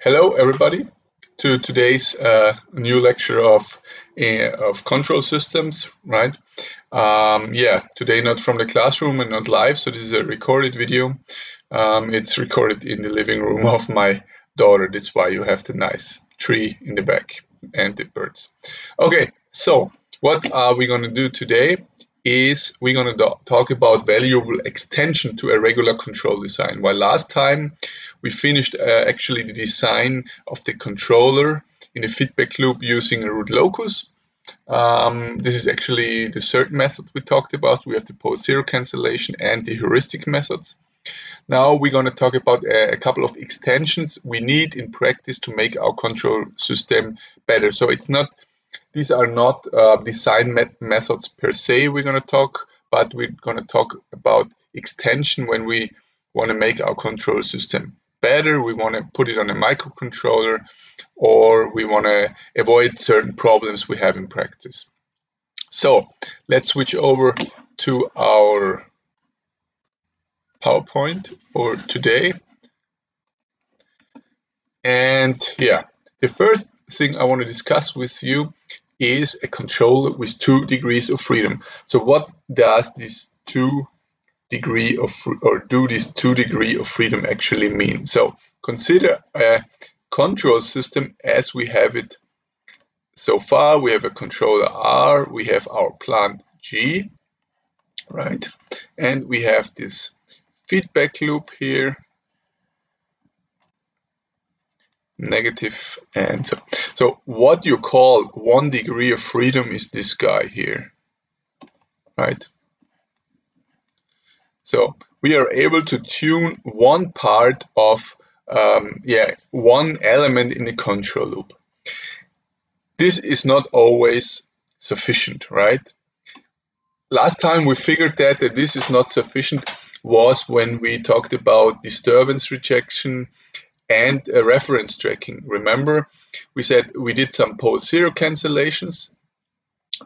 Hello, everybody, to today's new lecture of control systems. Right? Today not from the classroom and not live, so this is a recorded video. It's recorded in the living room of my daughter. That's why you have the nice tree in the back and the birds. Okay, so what are we going to do today? Is we're going to talk about valuable extension to a regular control design. While last time we finished actually the design of the controller in a feedback loop using a root locus. This is actually the third method we talked about. We have the pose zero cancellation and the heuristic methods. Now we're going to talk about a couple of extensions we need in practice to make our control system better. So these are not design methods per se we're going to talk, but we're going to talk about extension when we want to make our control system better. We want to put it on a microcontroller, or we want to avoid certain problems we have in practice. So let's switch over to our PowerPoint for today. And yeah, the first thing I want to discuss with you is a controller with 2 degrees of freedom. So what does this 2 degree of freedom actually mean? So consider a control system as we have it so far. We have a controller R, we have our plant G, right? And we have this feedback loop here, negative, and so what you call 1 degree of freedom is this guy here, right? So we are able to tune one part of one element in the control loop. This is not always sufficient, right? Last time we figured that this is not sufficient was when we talked about disturbance rejection and reference tracking. Remember, we said we did some pose zero cancellations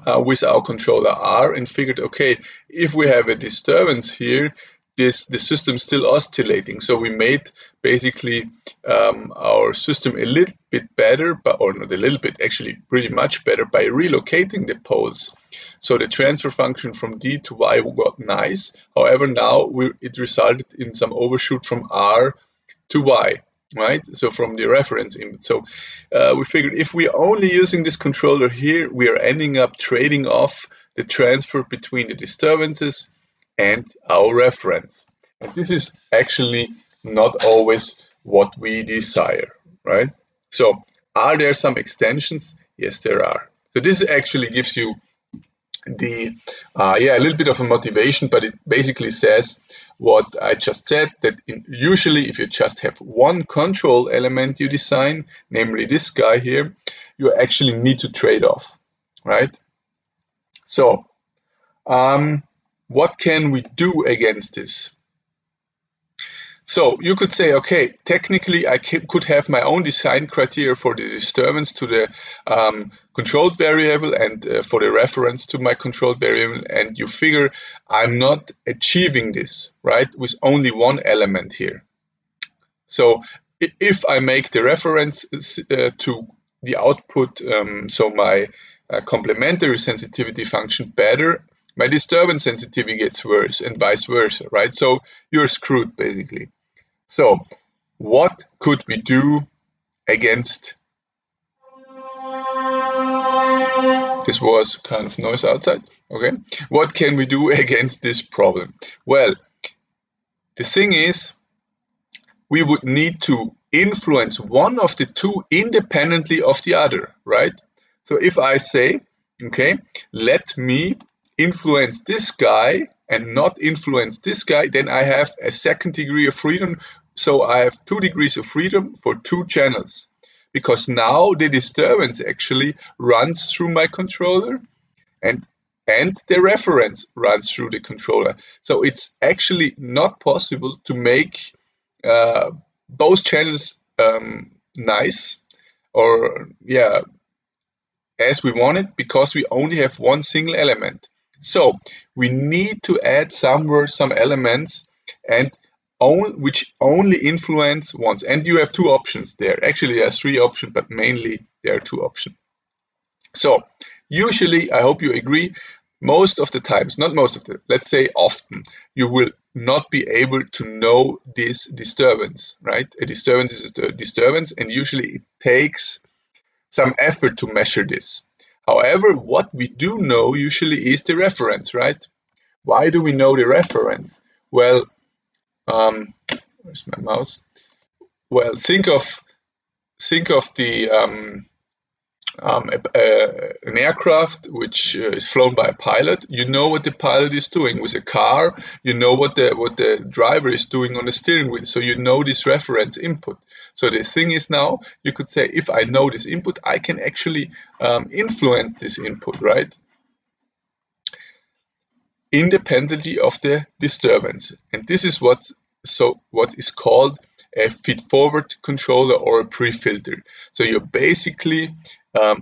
with our controller R and figured, okay, if we have a disturbance here, the system still oscillating. So we made basically our system a little bit better, or not a little bit, actually pretty much better, by relocating the poles. So the transfer function from D to Y got nice. However, now it resulted in some overshoot from R to Y, right? So from the reference image. So we figured if we're only using this controller here, we are ending up trading off the transfer between the disturbances and our reference. And this is actually not always what we desire, right? So are there some extensions? Yes, there are. So this actually gives you a little bit of a motivation, but it basically says what I just said, that usually if you just have one control element you design, namely this guy here, you actually need to trade off, right? So what can we do against this? So you could say, okay, technically I could have my own design criteria for the disturbance to the controlled variable and for the reference to my controlled variable, and you figure I'm not achieving this, right, with only one element here. So if I make the reference to the output, so my complementary sensitivity function better, my disturbance sensitivity gets worse and vice versa, right? So you're screwed basically. So what could we do against? This was kind of noise outside. Okay, what can we do against this problem? Well, the thing is, we would need to influence one of the two independently of the other, right? So if I say, okay, let me influence this guy and not influence this guy, then I have a 2nd degree of freedom. So I have 2 degrees of freedom for 2 channels, because now the disturbance actually runs through my controller and the reference runs through the controller. So it's actually not possible to make both channels nice, or as we want it, because we only have one single element. So we need to add somewhere some elements, and which only influence once. And you have two options there. Actually, there's three options, but mainly there are two options. So usually, I hope you agree, most of the times, not most of the, let's say often, you will not be able to know this disturbance, right? A disturbance is a disturbance, and usually it takes some effort to measure this. However, what we do know usually is the reference, right? Why do we know the reference? Well, where's my mouse? Well, think of the an aircraft which is flown by a pilot. You know what the pilot is doing. With a car, you know what the driver is doing on the steering wheel. So you know this reference input. So the thing is now, you could say, if I know this input, I can actually influence this input, right? Independently of the disturbance. And this is what is called a feed-forward controller or a pre-filter. So you're basically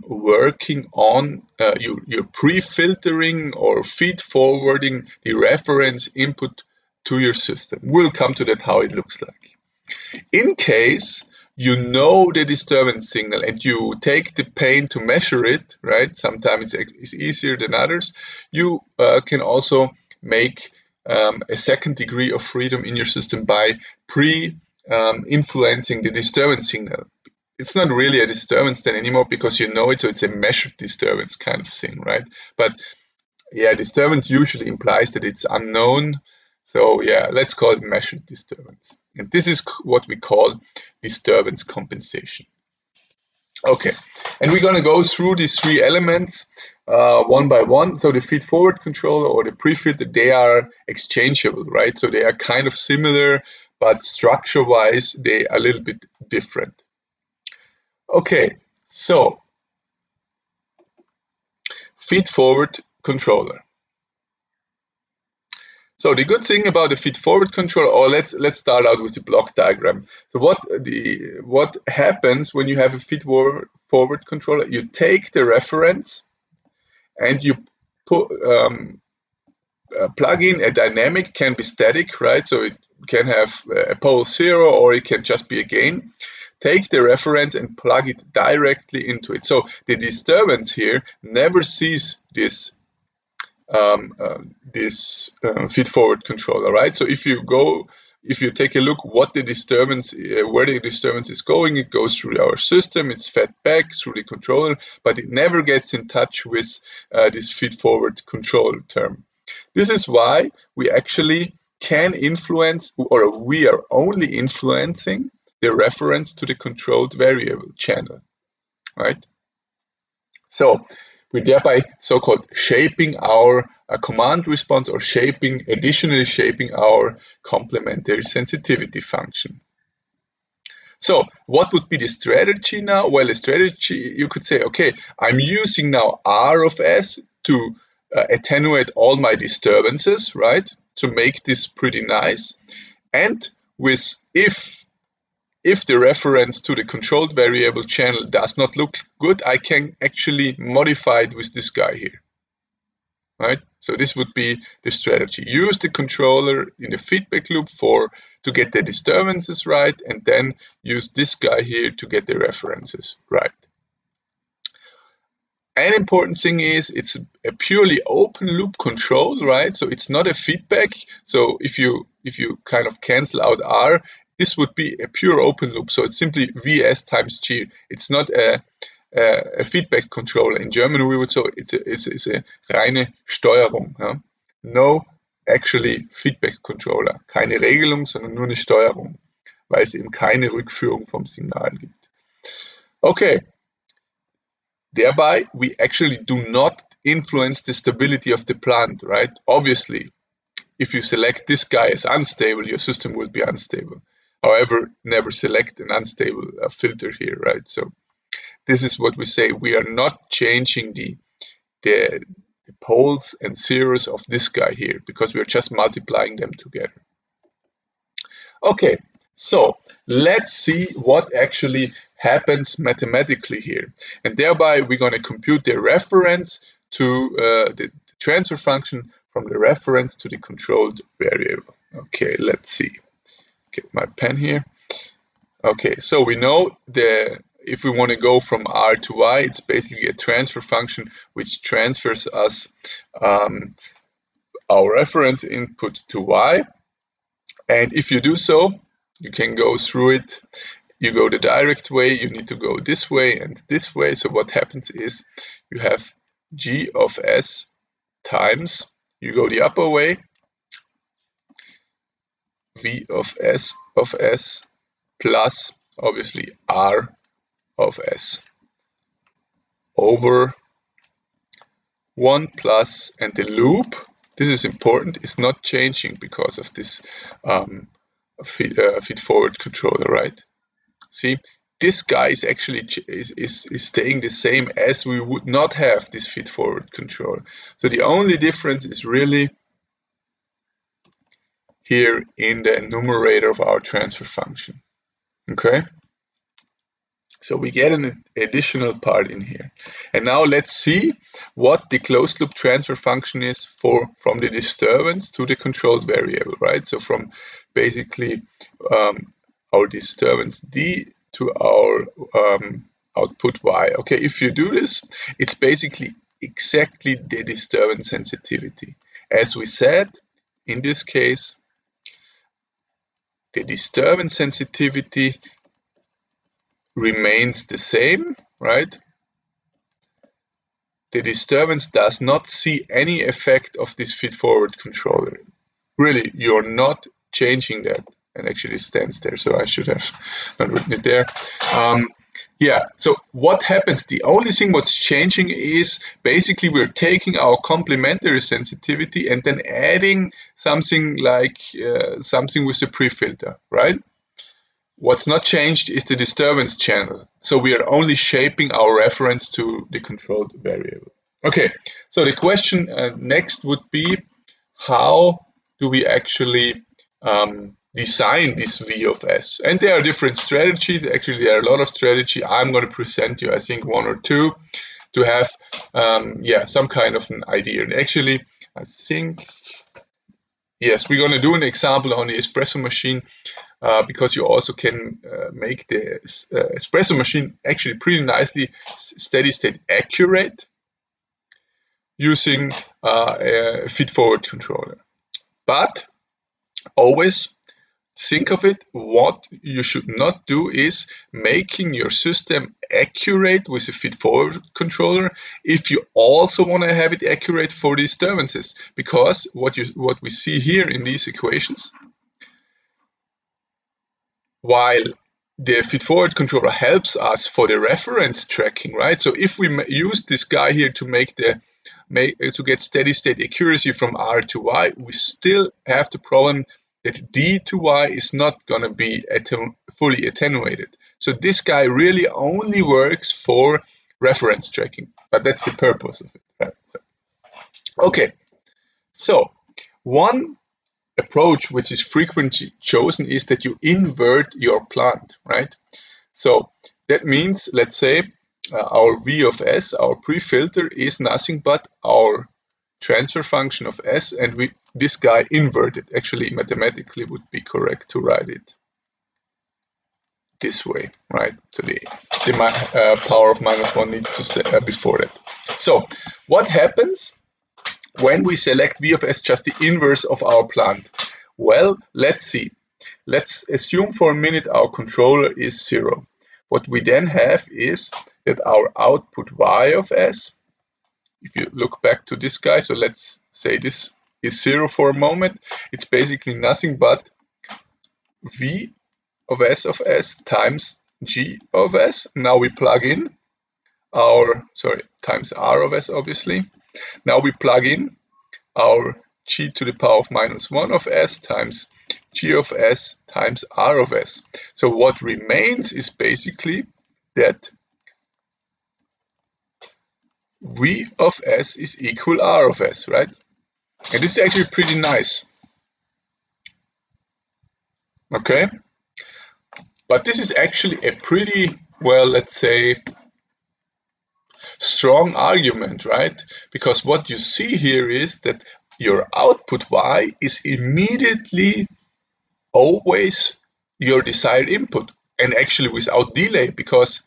working on, you're pre-filtering or feed-forwarding the reference input to your system. We'll come to that, how it looks like. In case you know the disturbance signal and you take the pain to measure it, right? Sometimes it's easier than others. You can also make a second degree of freedom in your system by influencing the disturbance signal. It's not really a disturbance then anymore because you know it, so it's a measured disturbance kind of thing, right? But yeah, disturbance usually implies that it's unknown. So yeah, let's call it measured disturbance. And this is what we call disturbance compensation. Okay, and we're going to go through these three elements one by one. So the feed-forward controller or the pre-filter, they are exchangeable, right? So they are kind of similar, but structure-wise, they are a little bit different. Okay, so feed-forward controller. So the good thing about the feed-forward controller, or let's start out with the block diagram. So what happens when you have a feed-forward controller? You take the reference and you put plug in a dynamic, can be static, right? So it can have a pole 0 or it can just be a gain. Take the reference and plug it directly into it. So the disturbance here never sees this feed-forward controller, right? So if you take a look what the disturbance, where the disturbance is going, it goes through our system, it's fed back through the controller, but it never gets in touch with this feed-forward control term. This is why we actually can influence, or we are only influencing the reference to the controlled variable channel, right? So we're thereby so-called shaping our command response, or additionally shaping our complementary sensitivity function. So what would be the strategy now? Well, the strategy, you could say, okay, I'm using now R of S to attenuate all my disturbances, right? To make this pretty nice. And if the reference to the controlled variable channel does not look good, I can actually modify it with this guy here, right? So this would be the strategy. Use the controller in the feedback loop to get the disturbances right, and then use this guy here to get the references right. An important thing is it's a purely open loop control, right? So it's not a feedback. So if you kind of cancel out R, this would be a pure open loop. So it's simply Vs times G. It's not a feedback controller. In German, we would say it's a reine Steuerung. Ja? No, actually Feedback Controller. Keine Regelung, sondern nur eine Steuerung, weil es eben keine Rückführung vom Signal gibt. Okay. Thereby, we actually do not influence the stability of the plant, right? Obviously, if you select this guy as unstable, your system will be unstable. However, never select an unstable filter here, right? So this is what we say. We are not changing the poles and zeros of this guy here because we're just multiplying them together. Okay, so let's see what actually happens mathematically here. And thereby we're going to compute the reference to the transfer function from the reference to the controlled variable. Okay, let's see. get my pen here. Okay, so we know if we want to go from R to Y, it's basically a transfer function which transfers us our reference input to Y. And if you do so, you can go through it. You go the direct way, you need to go this way and this way. So what happens is you have G of S times, you go the upper way, V of S plus obviously R of S over 1 plus, and the loop, this is important, is not changing because of this feed-forward controller, right? See, this guy is actually is staying the same as we would not have this feed-forward controller. So the only difference is really here in the numerator of our transfer function. Okay? So we get an additional part in here. And now let's see what the closed loop transfer function is from the disturbance to the controlled variable, right? So from basically our disturbance D to our output Y. Okay, if you do this, it's basically exactly the disturbance sensitivity. As we said, in this case, the disturbance sensitivity remains the same, right? The disturbance does not see any effect of this feed-forward controller. Really, you're not changing that, and actually it stands there, so I should have not written it there. Yeah, so what happens? The only thing what's changing is basically we're taking our complementary sensitivity and then adding something like something with the prefilter, right? What's not changed is the disturbance channel. So we are only shaping our reference to the controlled variable. Okay, so the question next would be, how do we actually design this V of S? And there are different strategies. Actually, there are a lot of strategies. I'm going to present you, I think, one or two to have some kind of an idea. And actually, I think, yes, we're going to do an example on the espresso machine. Because you also can make the espresso machine actually pretty nicely steady state accurate using a feed-forward controller. But always think of it, what you should not do is making your system accurate with a feed-forward controller if you also want to have it accurate for disturbances. Because what we see here in these equations, while the feed-forward controller helps us for the reference tracking, right? So if we use this guy here to get steady-state accuracy from R to Y, we still have the problem that D to Y is not going to be fully attenuated. So this guy really only works for reference tracking, but that's the purpose of it, right? Okay, so one approach which is frequently chosen is that you invert your plant, right? So that means, let's say, our V of S, our prefilter, is nothing but our transfer function of S, and this guy inverted. Actually, mathematically would be correct to write it this way, right? So the power of -1 needs to stay before that. So what happens when we select V of S just the inverse of our plant? Well, let's see. Let's assume for a minute our controller is 0. What we then have is that our output Y of S, if you look back to this guy, so let's say this is 0 for a moment, it's basically nothing but V of S times G of S. Now we plug in times R of S, obviously. Now we plug in our G to the power of -1 of S times G of S times R of S. So what remains is basically that V of S is equal R of S, right? And this is actually pretty nice. Okay? But this is actually a pretty, well, let's say, strong argument, right? Because what you see here is that your output Y is immediately always your desired input, and actually without delay, because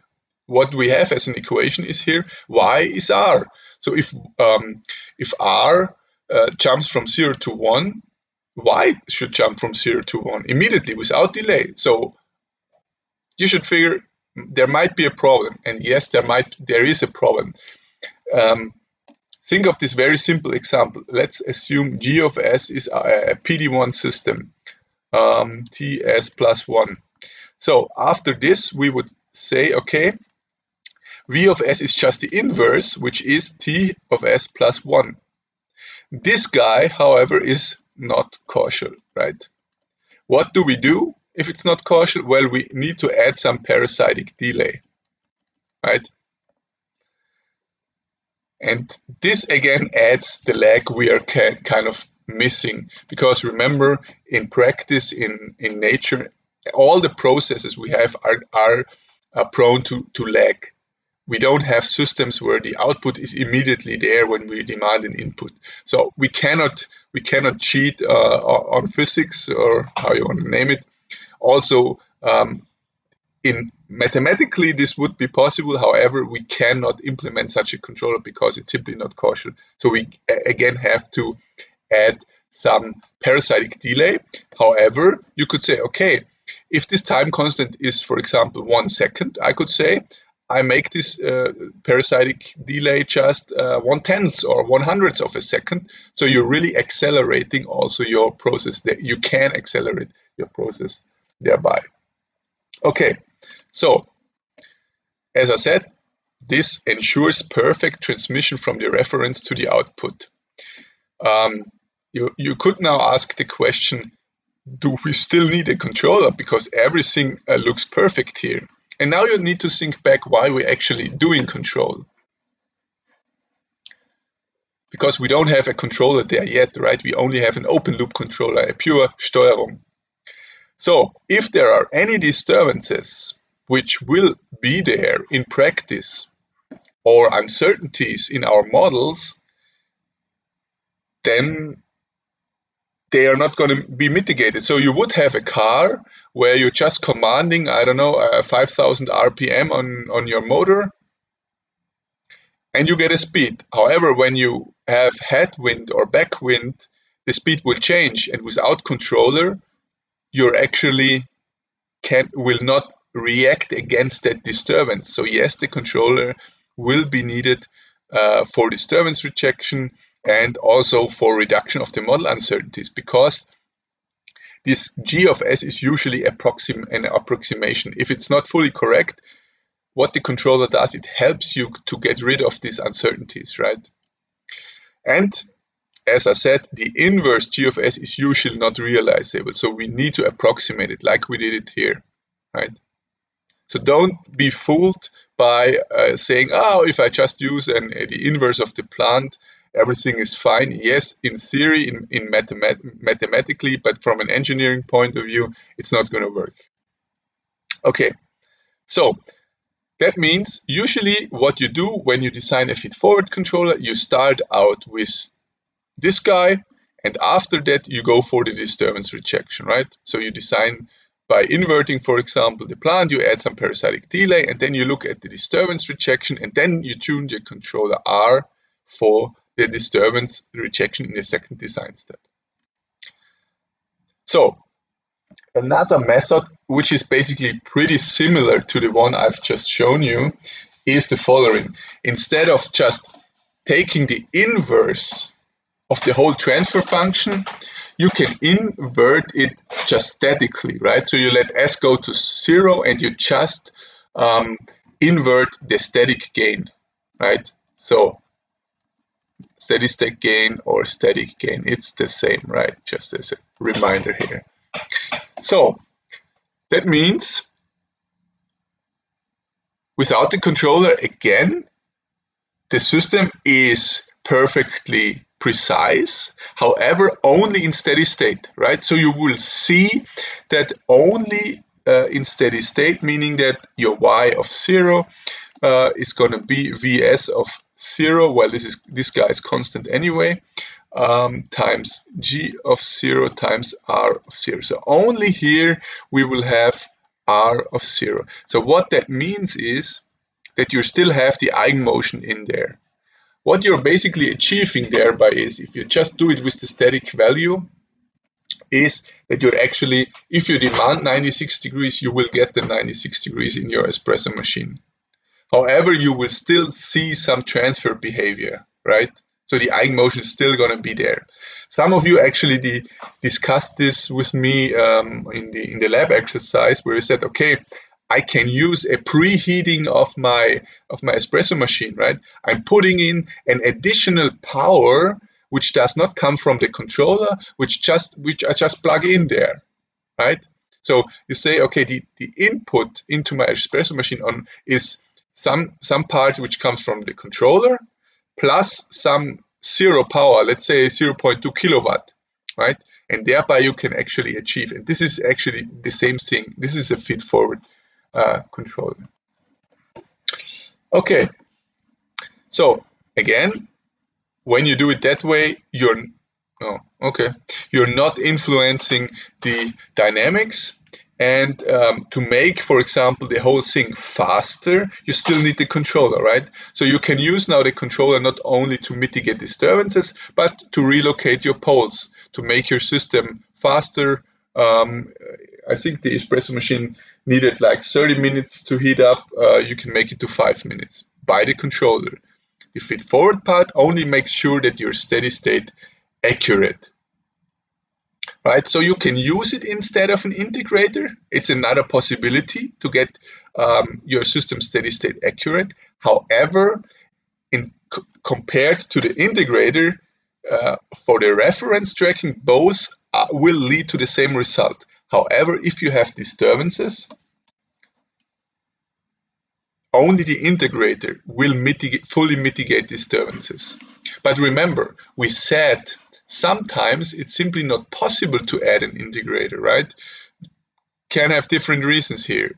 what we have as an equation is here y is r. So if r jumps from 0 to 1, y should jump from 0 to 1 immediately without delay. So you should figure there might be a problem, and yes, there is a problem. Think of this very simple example. Let's assume g of s is a PD1 system, ts plus 1. So after this, we would say, okay, v of s is just the inverse, which is t of s plus 1. This guy, however, is not causal, right? What do we do if it's not causal? Well, we need to add some parasitic delay, right? And this again adds the lag we are kind of missing, because remember, in practice, in nature, all the processes we have are prone to lag. We don't have systems where the output is immediately there when we demand an input. So we cannot cheat on physics, or how you want to name it. Also, mathematically this would be possible. However, we cannot implement such a controller because it's simply not causal. So we again have to add some parasitic delay. However, you could say, okay, if this time constant is, for example, 1 second, I could say I make this parasitic delay just 1/10 or 1/100 of a second. So you're really accelerating also your process. That you can accelerate your process thereby. Okay, so as I said, this ensures perfect transmission from the reference to the output. You could now ask the question, do we still need a controller because everything looks perfect here? And now you need to think back why we're actually doing control. Because we don't have a controller there yet, right? We only have an open loop controller, a pure Steuerung. So if there are any disturbances which will be there in practice, or uncertainties in our models, then they are not going to be mitigated. So you would have a car where you're just commanding, I don't know, 5,000 RPM on your motor, and you get a speed. However, when you have headwind or backwind, the speed will change, and without controller, you're actually will not react against that disturbance. So yes, the controller will be needed for disturbance rejection and also for reduction of the model uncertainties, because this G of S is usually an approximation. If it's not fully correct, what the controller does, it helps you to get rid of these uncertainties, right? And as I said, the inverse G of S is usually not realizable, so we need to approximate it like we did it here, right? So don't be fooled by saying, oh, if I just use the inverse of the plant, everything is fine. Yes, in theory, in mathematically, but from an engineering point of view, it's not going to work. Okay, so that means usually what you do when you design a feedforward controller, you start out with this guy, and after that you go for the disturbance rejection, right? So you design by inverting, for example, the plant, you add some parasitic delay, and then you look at the disturbance rejection, and then you tune the controller R for the disturbance rejection in the second design step. So another method, which is basically pretty similar to the one I've just shown you, is the following. Instead of just taking the inverse of the whole transfer function, you can invert it just statically, right? So you let S go to 0 and you just invert the static gain, right? So steady state gain or static gain, it's the same, right? Just as a reminder here. So that means without the controller, again, the system is perfectly precise, however, only in steady state, right? So you will see that only in steady state, meaning that your y of 0 is going to be Vs of 0. Well, this guy is constant anyway. times G of 0 times R of 0. So only here we will have R of 0. So what that means is that you still have the eigenmotion in there. What you're basically achieving thereby is, if you just do it with the static value, is that you're actually, if you demand 96 degrees, you will get the 96 degrees in your espresso machine. However, you will still see some transfer behavior, right? So the eigenmotion is still going to be there. Some of you actually discussed this with me in the lab exercise, where you said, okay, I can use a preheating of my espresso machine, right? I'm putting in an additional power which does not come from the controller, which I just plug in there, right? So you say, okay, the input into my espresso machine is some part which comes from the controller plus some zero power, let's say 0.2 kilowatt, right? And thereby you can actually achieve, and this is actually the same thing. This is a feed-forward controller. Okay, so again, when you do it that way, you're not influencing the dynamics. And to make, for example, the whole thing faster, you still need the controller, right? So you can use now the controller not only to mitigate disturbances, but to relocate your poles, to make your system faster. I think the espresso machine needed like 30 minutes to heat up. You can make it to 5 minutes by the controller. The feed-forward part only makes sure that you're steady state accurate. Right, so you can use it instead of an integrator. It's another possibility to get your system steady state accurate. However, compared to the integrator, for the reference tracking, both will lead to the same result. However, if you have disturbances, only the integrator will fully mitigate disturbances. But remember, we said sometimes it's simply not possible to add an integrator, right? Can have different reasons here.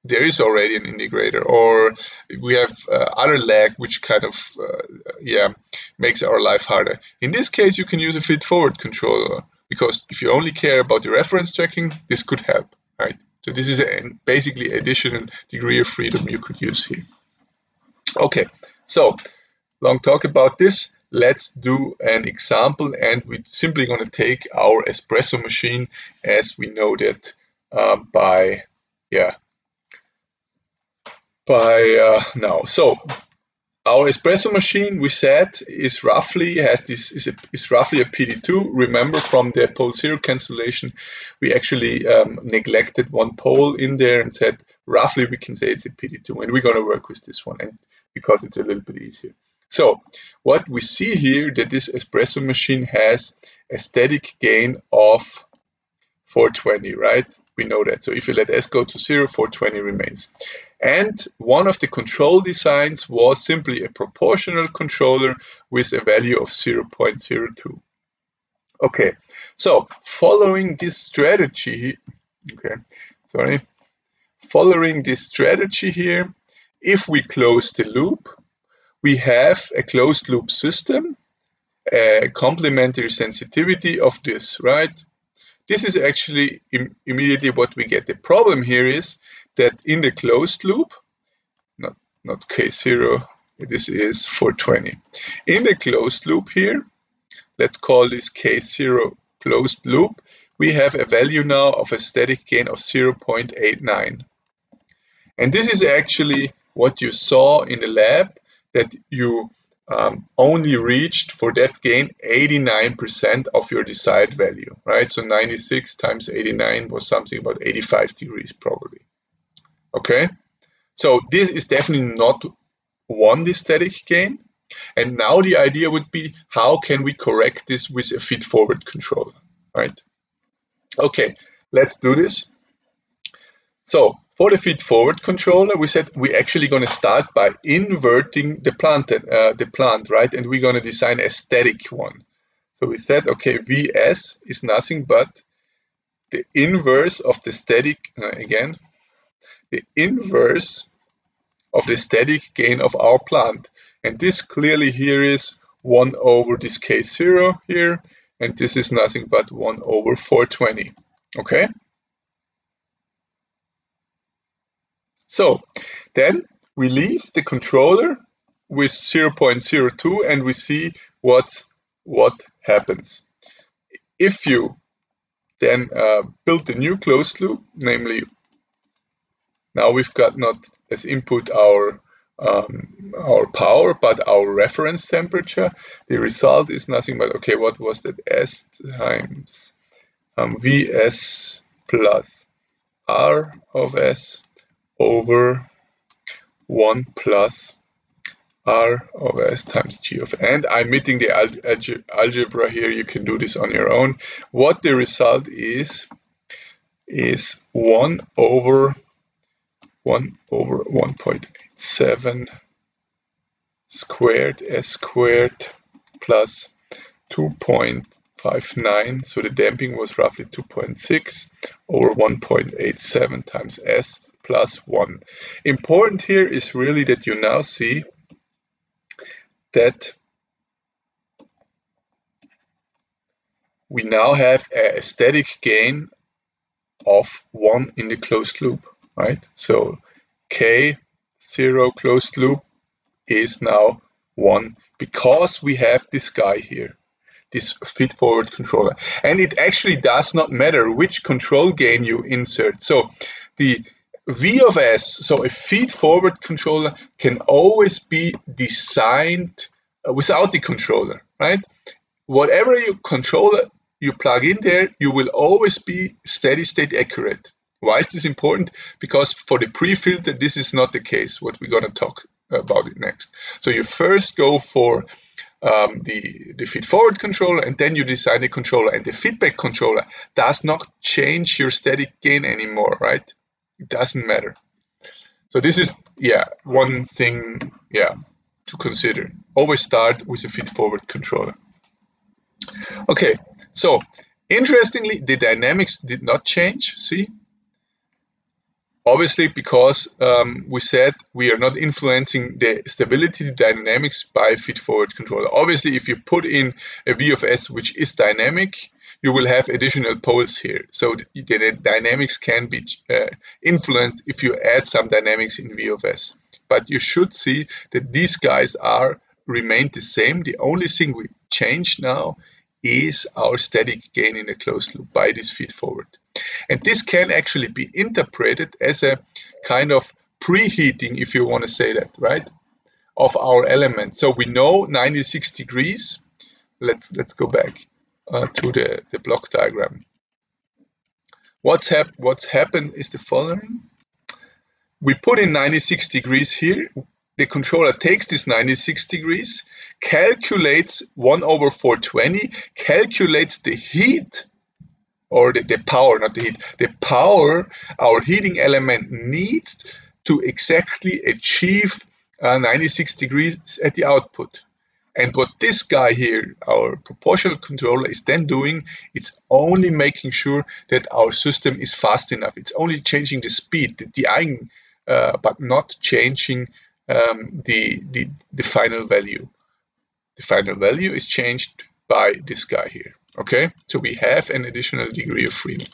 There is already an integrator, or we have other lag which kind of makes our life harder. In this case, you can use a feed-forward controller, because if you only care about the reference tracking, this could help, right? So this is basically additional degree of freedom you could use here. Okay, so long talk about this. Let's do an example, and we're simply going to take our espresso machine as we know that now. So our espresso machine, we said, is roughly a PD2. Remember, from the pole zero cancellation, we actually neglected one pole in there and said roughly we can say it's a PD2, and we're going to work with this one, and because it's a little bit easier. So what we see here, that this espresso machine has a static gain of 420, right? We know that. So if you let S go to 0, 420 remains. And one of the control designs was simply a proportional controller with a value of 0.02. Okay, so following this strategy, here, if we close the loop, we have a closed loop system, a complementary sensitivity of this, right? This is actually immediately what we get. The problem here is that in the closed loop, not case 0, this is 420. In the closed loop here, let's call this case 0 closed loop, we have a value now of a static gain of 0.89. And this is actually what you saw in the lab, that you only reached for that gain 89% of your desired value, right? So 96 times 89 was something about 85 degrees probably. Okay, so this is definitely not one static gain. And now the idea would be, how can we correct this with a feed-forward controller, right? Okay, let's do this. So for the feed-forward controller, we said we're actually going to start by inverting the plant, right? And we're going to design a static one. So we said, okay, Vs is nothing but the inverse of the static, the inverse of the static gain of our plant. And this clearly here is 1 over this K0 here, and this is nothing but 1 over 420. Okay? So then we leave the controller with 0.02 and we see what happens. If you then build a new closed loop, namely now we've got not as input our power, but our reference temperature. The result is nothing but, okay, what was that? S times Vs plus R of S over 1 plus R of S times G of. And I'm omitting the algebra here. You can do this on your own. What the result is 1 over 1.87 squared S squared plus 2.59, so the damping was roughly 2.6 over 1.87 times S plus 1. Important here is really that you now see that we now have a static gain of 1 in the closed loop, right? So K0 closed loop is now 1 because we have this guy here, this feedforward controller. And it actually does not matter which control gain you insert. So the V of S, so a feedforward controller, can always be designed without the controller, right? Whatever your controller you plug in there, you will always be steady state accurate. Why is this important? Because for the pre-filter, this is not the case, what we're going to talk about it next. So you first go for the feed-forward controller, and then you design the controller. And the feedback controller does not change your static gain anymore, right? It doesn't matter. So this is, one thing, to consider. Always start with a feed-forward controller. Okay, so interestingly, the dynamics did not change, see? Obviously, because we said we are not influencing the stability dynamics by feed-forward controller. Obviously, if you put in a V of S which is dynamic, you will have additional poles here. So the dynamics can be influenced if you add some dynamics in V of S. But you should see that these guys remain the same. The only thing we changed now is our static gain in a closed loop by this feed-forward. And this can actually be interpreted as a kind of preheating, if you want to say that, right, of our element. So we know 96 degrees. Let's go back to the block diagram. What's happened is the following. We put in 96 degrees here. The controller takes this 96 degrees, calculates 1 over 420, calculates the heat, or the power, not the heat, the power our heating element needs to exactly achieve 96 degrees at the output. And what this guy here, our proportional controller, is then doing, it's only making sure that our system is fast enough. It's only changing the speed, the eigen, but not changing the final value. The final value is changed by this guy here. Okay, so we have an additional degree of freedom.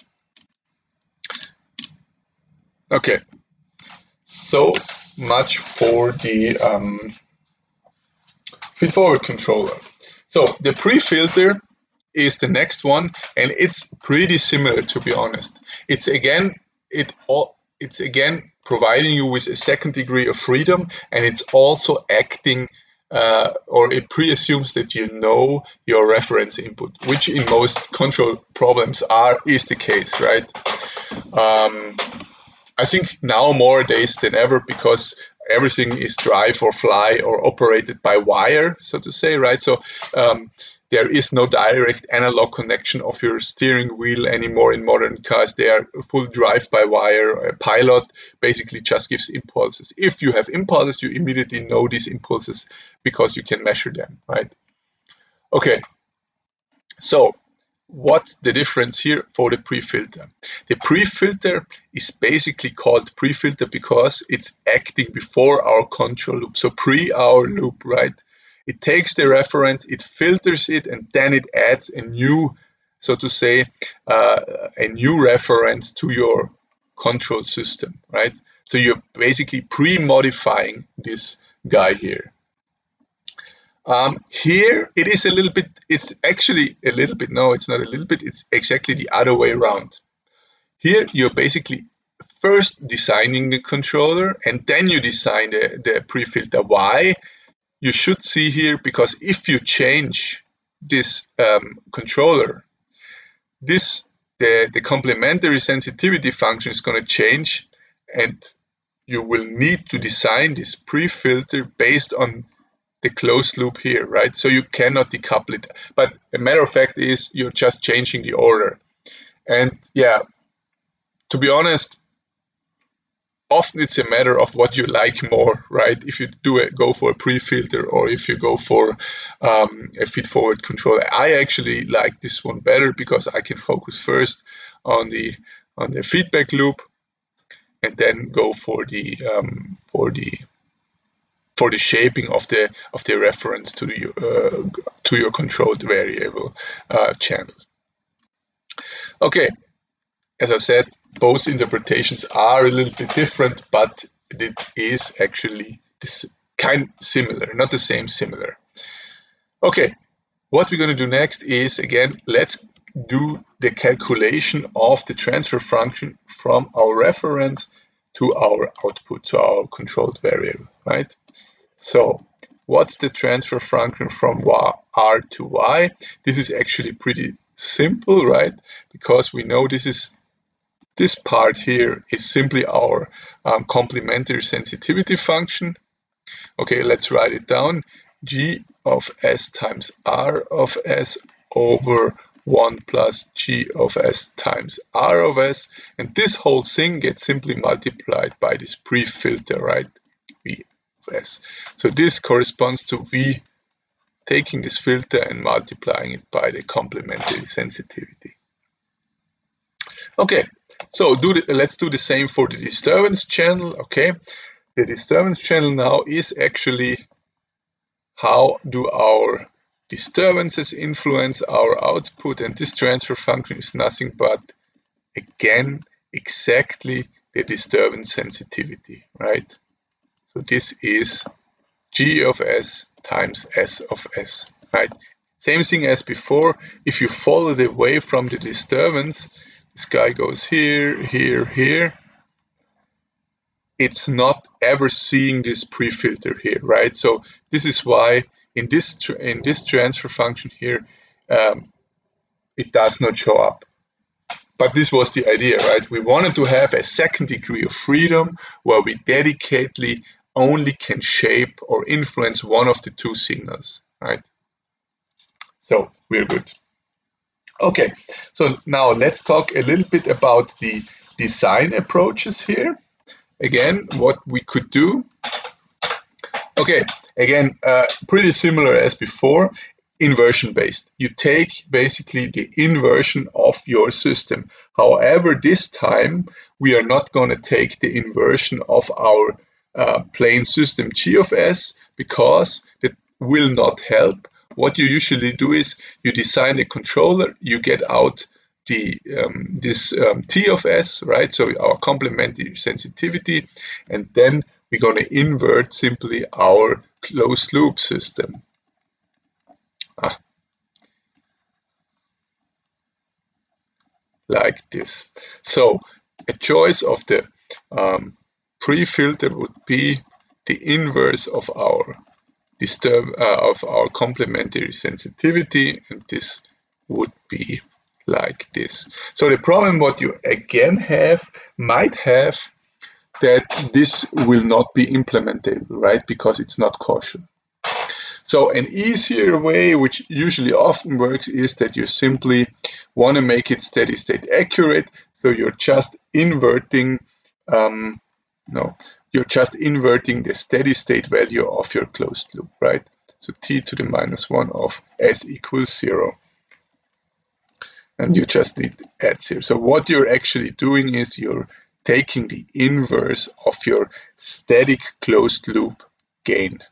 Okay, so much for the feed-forward controller. So the pre-filter is the next one, and it's pretty similar, to be honest. It's again providing you with a second degree of freedom, and it's also acting or it pre-assumes that you know your reference input, which in most control problems is the case, right? I think now more days than ever, because everything is drive or fly or operated by wire, so to say, right? So there is no direct analog connection of your steering wheel anymore in modern cars. They are full drive-by-wire. A pilot basically just gives impulses. If you have impulses, you immediately know these impulses because you can measure them, right? Okay, so what's the difference here for the pre-filter? The pre-filter is basically called pre-filter because it's acting before our control loop, so pre our loop, right? it takes the reference, it filters it, and then it adds a new, so to say, a new reference to your control system, right? So you're basically pre-modifying this guy here. Here it is a little bit, it's actually a little bit, no, it's not a little bit, it's exactly the other way around. Here you're basically first designing the controller and then you design the pre-filter. Why? You should see here, because if you change this controller, the complementary sensitivity function is going to change, and you will need to design this pre-filter based on the closed loop here, right? So you cannot decouple it. But a matter of fact is you're just changing the order. And yeah, to be honest, often it's a matter of what you like more, right? If you go for a pre-filter or if you go for a feed-forward controller. I actually like this one better because I can focus first on the feedback loop and then go for the shaping of the reference to your controlled variable channel. Okay. As I said, both interpretations are a little bit different, but it is actually kind of similar, not the same, similar. Okay, what we're going to do next is, again, let's do the calculation of the transfer function from our reference to our output, to our controlled variable, right? So what's the transfer function from R to Y? This is actually pretty simple, right? Because we know this part here is simply our complementary sensitivity function. Okay, let's write it down. G of S times R of S over 1 plus G of S times R of S. And this whole thing gets simply multiplied by this pre-filter, right? V of S. So this corresponds to V taking this filter and multiplying it by the complementary sensitivity. Okay. So let's do the same for the disturbance channel. Okay, the disturbance channel now is actually how do our disturbances influence our output, and this transfer function is nothing but, again, exactly the disturbance sensitivity, right? So this is G of S times S of S, right? Same thing as before. If you follow the wave from the disturbance, this guy goes here, here, here. It's not ever seeing this pre-filter here, right? So this is why in this transfer function here, it does not show up. But this was the idea, right? We wanted to have a second degree of freedom where we dedicatedly only can shape or influence one of the two signals, right? So we're good. Okay, so now let's talk a little bit about the design approaches here. Again, what we could do. Okay, again, pretty similar as before, inversion based. You take basically the inversion of your system. However, this time we are not going to take the inversion of our plane system G of S, because that will not help. What you usually do is you design a controller, you get out this T of S, right? So our complementary sensitivity, and then we're going to invert simply our closed loop system. Like this. So a choice of the pre-filter would be the inverse of our complementary sensitivity, and this would be like this. So the problem what you again might have that this will not be implementable, right? Because it's not causal. So an easier way, which usually often works, is that you simply want to make it steady state accurate. So you're just inverting you're just inverting the steady state value of your closed loop, right? So t to the -1 of s equals 0. And you just need to add 0. So what you're actually doing is you're taking the inverse of your static closed loop gain.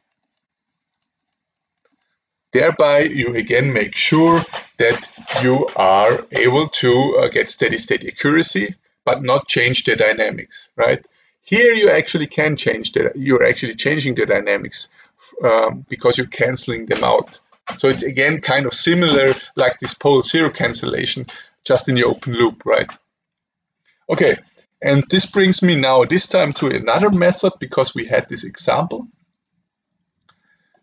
Thereby, you again make sure that you are able to get steady state accuracy, but not change the dynamics, right? Here you actually can change that. You're actually changing the dynamics because you're canceling them out. So it's again kind of similar like this pole zero cancellation, just in the open loop, right? Okay, and this brings me now this time to another method because we had this example.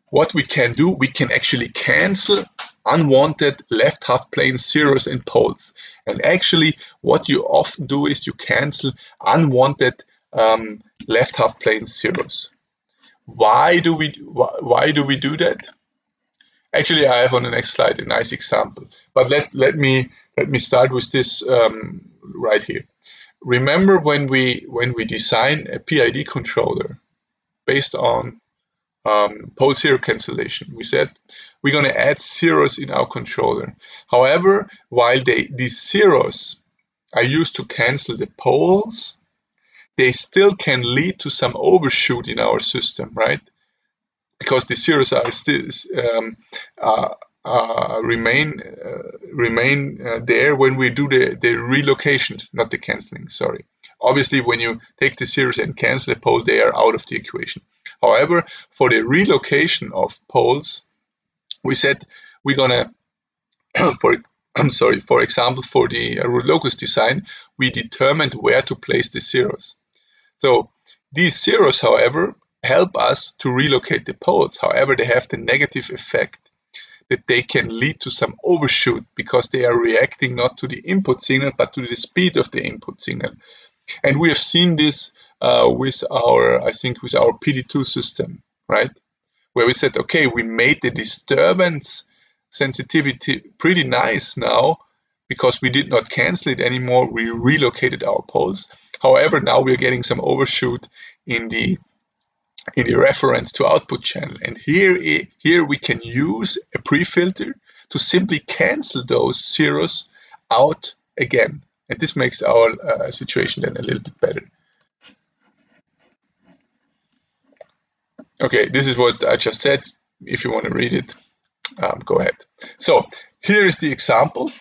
What we can do, we can actually cancel unwanted left half plane zeros and poles. And actually, what you often do is you cancel unwanted left half plane zeros. Why do we do that? Actually, I have on the next slide a nice example. But let me start with this right here. Remember when we design a PID controller based on pole zero cancellation. We said we're going to add zeros in our controller. However, while these zeros are used to cancel the poles, they still can lead to some overshoot in our system, right? Because the zeros are still remain there when we do the relocation, not the canceling, sorry. Obviously, when you take the zeros and cancel the pole, they are out of the equation. However, for the relocation of poles, we said we're gonna, for example, for the locus design, we determined where to place the zeros. So these zeros, however, help us to relocate the poles. However, they have the negative effect that they can lead to some overshoot because they are reacting not to the input signal, but to the speed of the input signal. And we have seen this with our PD2 system, right? Where we said, okay, we made the disturbance sensitivity pretty nice now because we did not cancel it anymore. We relocated our poles. However, now we're getting some overshoot in the reference to output channel. And here we can use a prefilter to simply cancel those zeros out again. And this makes our situation then a little bit better. Okay, this is what I just said. If you want to read it, go ahead. So here is the example.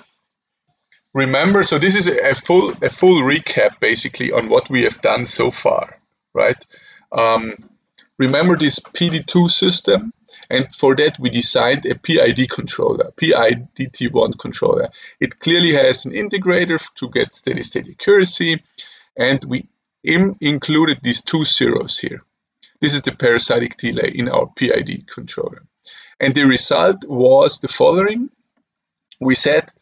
Remember, so this is a full recap basically on what we have done so far, right? Remember this PD2 system, and for that we designed a PID controller, PIDT1 controller. It clearly has an integrator to get steady state accuracy, and we included these two zeros here. This is the parasitic delay in our PID controller. And the result was the following. We said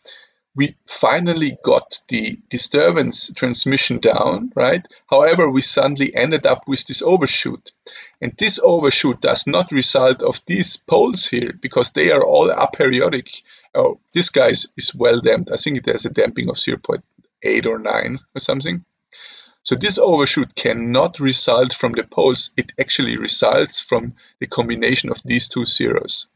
we finally got the disturbance transmission down, right? However, we suddenly ended up with this overshoot. And this overshoot does not result of these poles here because they are all aperiodic. Oh, this guy is well damped. I think it has a damping of 0.8 or 9 or something. So this overshoot cannot result from the poles. It actually results from the combination of these two zeros.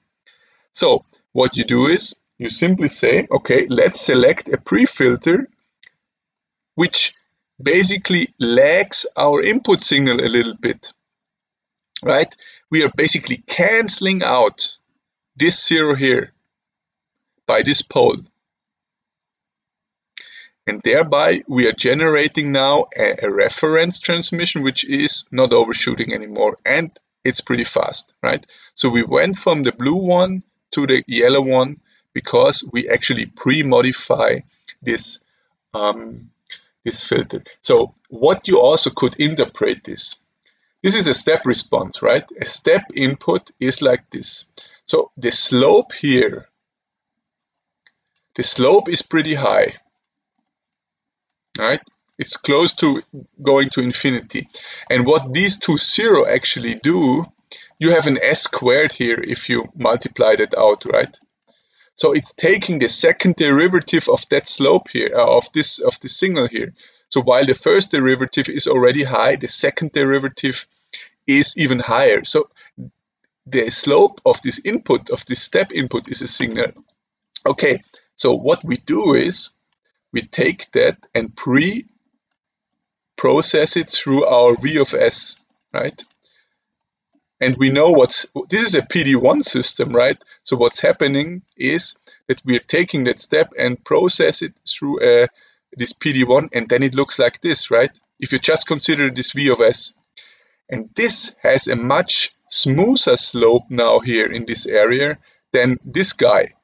So what you do is you simply say, okay, let's select a prefilter which basically lags our input signal a little bit, right? We are basically canceling out this zero here by this pole. And thereby we are generating now a reference transmission which is not overshooting anymore, and it's pretty fast, right? So we went from the blue one to the yellow one because we actually pre-modify this this filter. So what you also could interpret this is a step response, right? A step input is like this. So the slope here, the slope is pretty high, right? It's close to going to infinity. And what these two zero actually do, you have an s squared here if you multiply that out, right? So it's taking the second derivative of that slope here, of this signal here. So while the first derivative is already high, the second derivative is even higher. So the slope of this input, of this step input, is a signal. Okay, so what we do is we take that and pre-process it through our V of S, right? And we know this is a PD1 system, right? So what's happening is that we're taking that step and process it through this PD1, and then it looks like this, right? If you just consider this V of S. And this has a much smoother slope now here in this area than this guy.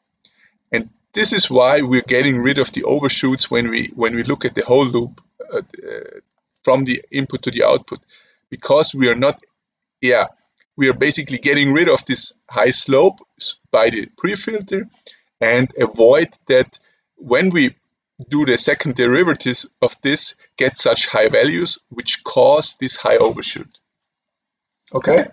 And this is why we're getting rid of the overshoots when we look at the whole loop from the input to the output, because we are not, we are basically getting rid of this high slope by the pre-filter and avoid that when we do the second derivatives of this, get such high values which cause this high overshoot. Okay.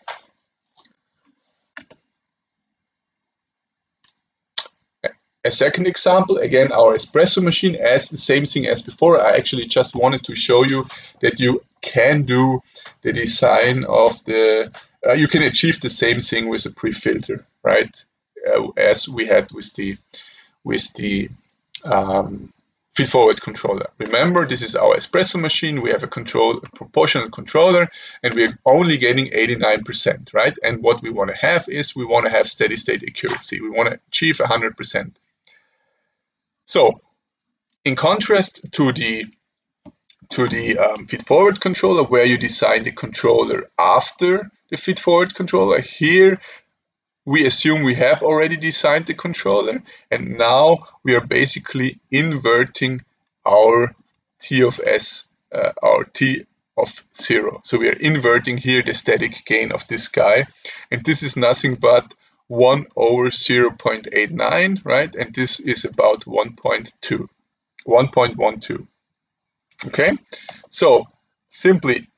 A second example, again, our espresso machine as the same thing as before. I actually just wanted to show you that you can do the design of the, you can achieve the same thing with a pre-filter, right? As we had with the feed-forward controller. Remember, this is our espresso machine. We have a proportional controller, and we're only getting 89%, right? And what we want to have is we want to have steady state accuracy. We want to achieve 100%. So, in contrast to the feed-forward controller, where you design the controller after the feed-forward controller, here we assume we have already designed the controller, and now we are basically inverting our T of S, our T of 0. So we are inverting here the static gain of this guy, and this is nothing but 1 over 0.89, right? And this is about 1.12. Okay, so simply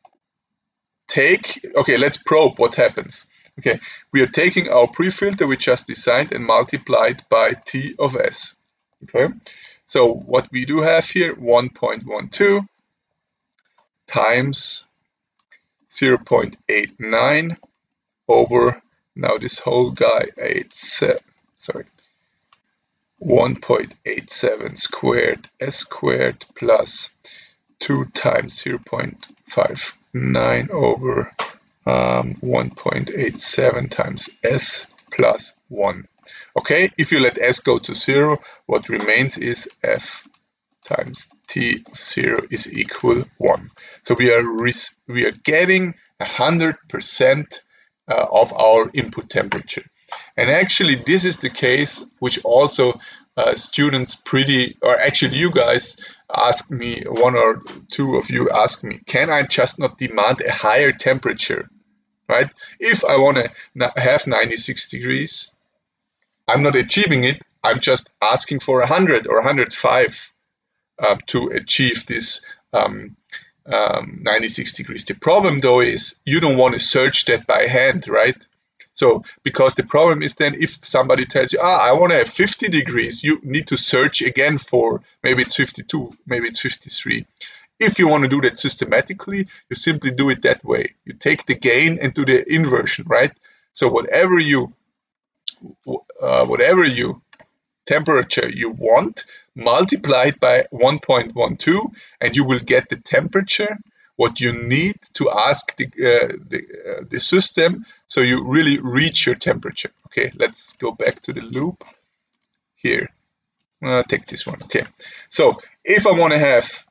let's probe what happens. Okay, we are taking our pre-filter we just designed and multiplied by T of S. Okay, so what we do have here, 1.12 times 0.89 over, now this whole guy, 1.87 squared S squared plus 2 times 0.59 over 1.87 times S plus 1. Okay, if you let S go to 0, what remains is F times T of 0 is equal 1. So we are getting 100% of our input temperature. And actually this is the case which also students actually you guys ask me, one or two of you ask me, can I just not demand a higher temperature, right? If I want to have 96 degrees, I'm not achieving it, I'm just asking for 100 or 105 to achieve this 96 degrees. The problem though is you don't want to search that by hand, right? So, because the problem is then if somebody tells you, I want to have 50 degrees, you need to search again for maybe it's 52, maybe it's 53. If you want to do that systematically, you simply do it that way. You take the gain and do the inversion, right? So whatever temperature you want, multiply it by 1.12, and you will get the temperature what you need to ask the system, so you really reach your temperature. Okay, let's go back to the loop here. Take this one. Okay, so if I want to have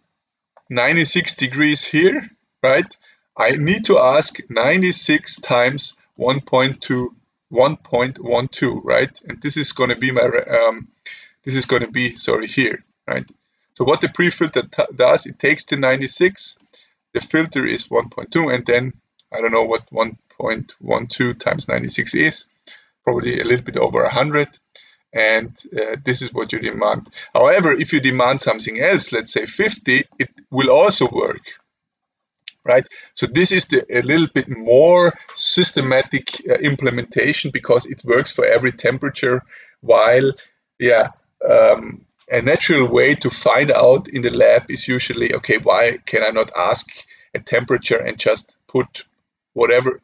96 degrees here, right, I need to ask 96 times 1.12, right? And this is going to be my here, right? So what the pre-filter does, it takes the 96, the filter is 1.2, and then I don't know what 1.12 times 96 is, probably a little bit over 100, and this is what you demand. However, if you demand something else, let's say 50, it will also work, right? So this is a little bit more systematic implementation, because it works for every temperature, while a natural way to find out in the lab is usually, okay, why can I not ask a temperature and just put whatever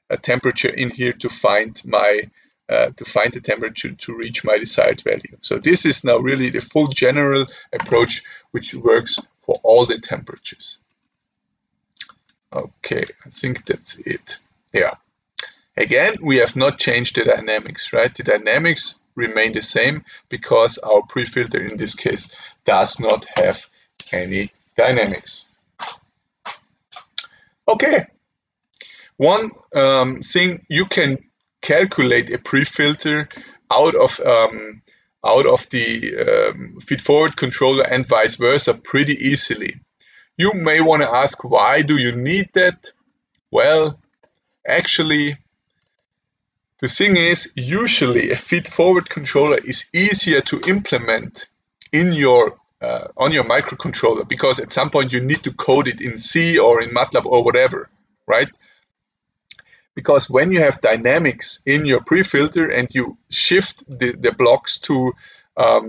a temperature in here to find the temperature to reach my desired value. So this is now really the full general approach which works for all the temperatures. Okay, I think that's it. Yeah. Again, we have not changed the dynamics, right? The dynamics remain the same because our pre-filter in this case does not have any dynamics. Okay, one thing, you can calculate a pre-filter out of the feedforward controller and vice versa pretty easily. You may want to ask, why do you need that? Well, actually, the thing is, usually a feedforward controller is easier to implement in your on your microcontroller, because at some point you need to code it in C or in MATLAB or whatever, right? Because when you have dynamics in your pre-filter and you shift the blocks to a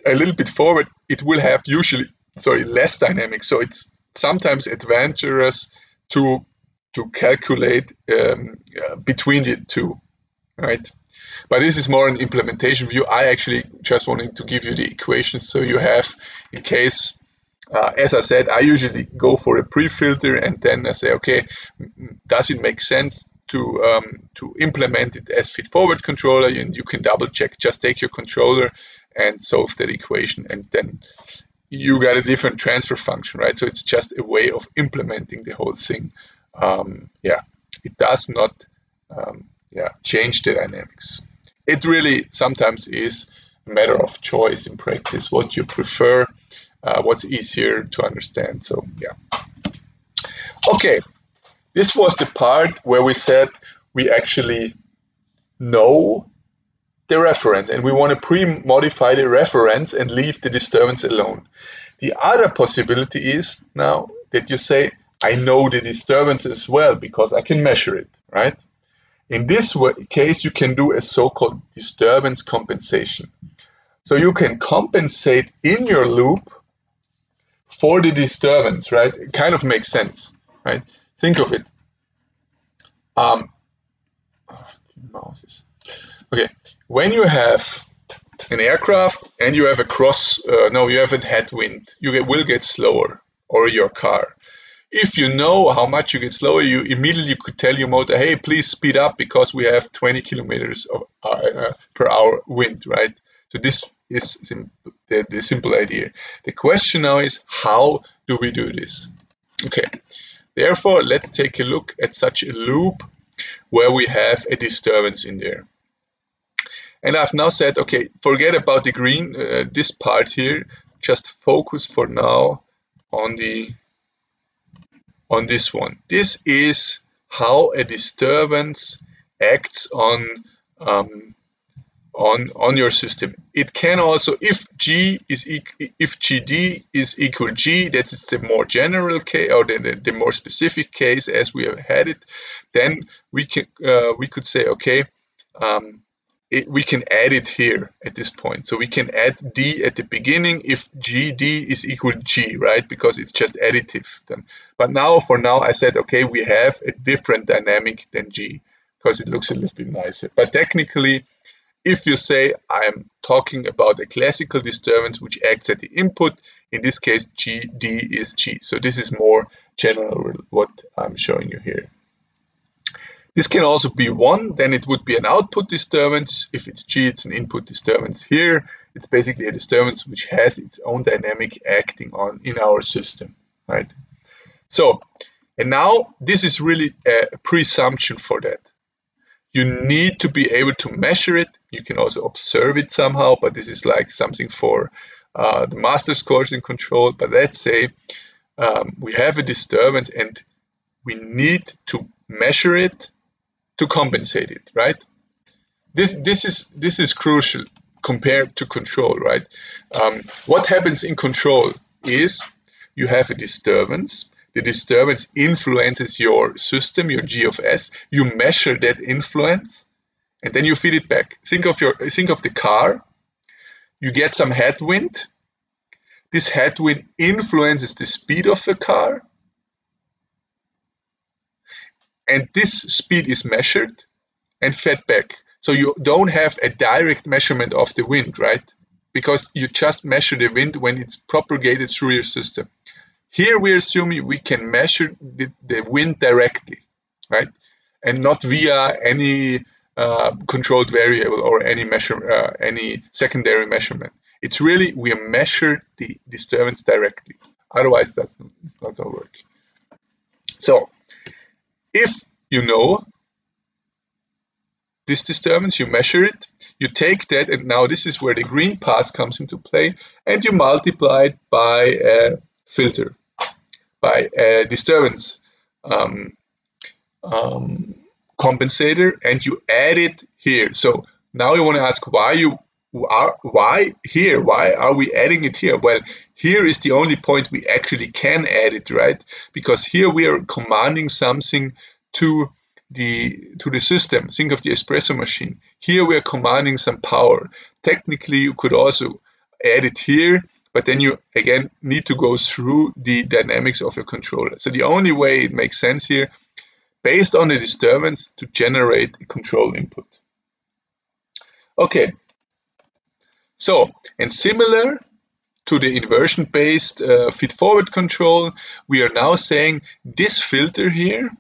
little bit forward, it will have usually, less dynamics. So it's sometimes advantageous to calculate between the two, right? But this is more an implementation view. I actually just wanted to give you the equations so you have, in case, as I said, I usually go for a pre-filter and then I say, okay, does it make sense to implement it as feedforward controller? And you can double check. Just take your controller and solve that equation, and then you got a different transfer function, right? So it's just a way of implementing the whole thing. It does not change the dynamics. It really sometimes is a matter of choice in practice, what you prefer, what's easier to understand. So yeah. Okay, this was the part where we said we actually know the reference and we want to pre-modify the reference and leave the disturbance alone. The other possibility is now that you say, I know the disturbance as well because I can measure it, right? In this case, you can do a so-called disturbance compensation. So you can compensate in your loop for the disturbance, right? It kind of makes sense, right? Think of it. Okay, when you have an aircraft and you have you have a headwind, you will get slower, or your car. If you know how much you get slower, you immediately could tell your motor, hey, please speed up because we have 20 kilometers per hour wind, right? So this is the simple idea. The question now is, how do we do this? Okay, therefore, let's take a look at such a loop where we have a disturbance in there. And I've now said, okay, forget about the green, this part here, just focus for now on this one. This is how a disturbance acts on your system. It can also, if GD is equal G, that is the more general case, or the more specific case as we have had it, then we could say, okay, we can add it here at this point. So we can add D at the beginning if GD is equal G, right? Because it's just additive then. But now, for now, I said, okay, we have a different dynamic than G because it looks a little bit nicer. But technically, if you say I'm talking about a classical disturbance which acts at the input, in this case, GD is G. So this is more general what I'm showing you here. This can also be 1, then it would be an output disturbance. If it's G, it's an input disturbance. Here, it's basically a disturbance which has its own dynamic acting on in our system, right? So, and now this is really a presumption for that. You need to be able to measure it. You can also observe it somehow, but this is like something for the master's course in control. But let's say we have a disturbance and we need to measure it to compensate it, right? This is crucial compared to control, right? What happens in control is you have a disturbance. The disturbance influences your system, your G of S. You measure that influence, and then you feed it back. Think of the car. You get some headwind. This headwind influences the speed of the car, and this speed is measured and fed back. So you don't have a direct measurement of the wind, right? Because you just measure the wind when it's propagated through your system. Here we're assuming we can measure the wind directly, right? and not via any controlled variable or any any secondary measurement. It's really we measure the disturbance directly. Otherwise, it's not going to work. So if you know this disturbance, you measure it, you take that, and now this is where the green path comes into play, and you multiply it by a filter, by a disturbance compensator, and you add it here. So now you want to ask why are we adding it here? Well, here is the only point we actually can add it, right? Because here we are commanding something to the system. Think of the espresso machine. Here we are commanding some power. Technically, you could also add it here, but then you again need to go through the dynamics of your controller. So the only way it makes sense here, based on the disturbance, to generate a control input. Okay. So, and similar to the inversion-based feed-forward control, we are now saying this filter here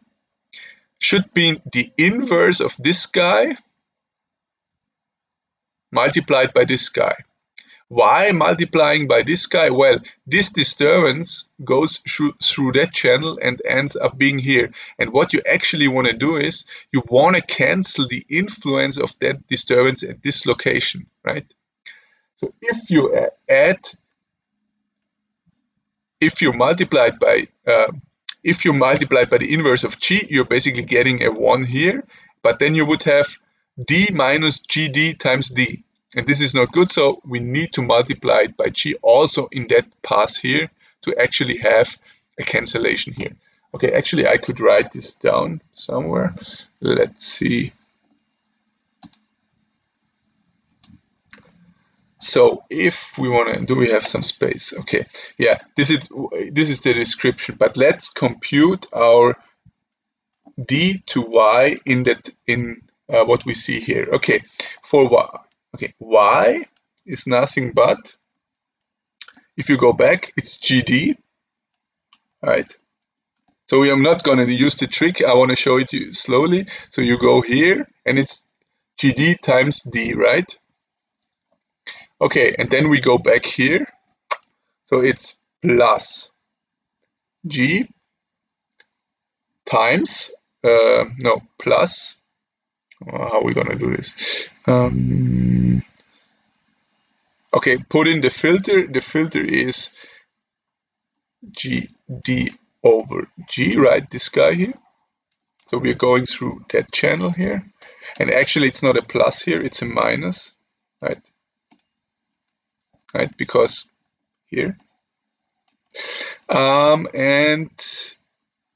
should be the inverse of this guy multiplied by this guy. Why multiplying by this guy? Well, this disturbance goes through that channel and ends up being here. And what you actually want to do is you want to cancel the influence of that disturbance at this location, right? So if you multiply it by the inverse of G, you're basically getting a 1 here, but then you would have D minus GD times D. And this is not good, so we need to multiply it by G also in that path here to actually have a cancellation here. Okay, actually I could write this down somewhere. Let's see. So if we want to, do we have some space? Okay, yeah, this is the description, but let's compute our D to Y in what we see here. Okay, for Y, okay, Y is nothing but, if you go back, it's GD, right? So I'm not going to use the trick. I want to show it to you slowly. So you go here, and it's GD times D, right? Okay, and then we go back here. So it's plus G times, plus, how are we going to do this? Okay, put in the filter. The filter is GD over G, right? This guy here. So we're going through that channel here. And actually, it's not a plus here, it's a minus, right? Right, because here. And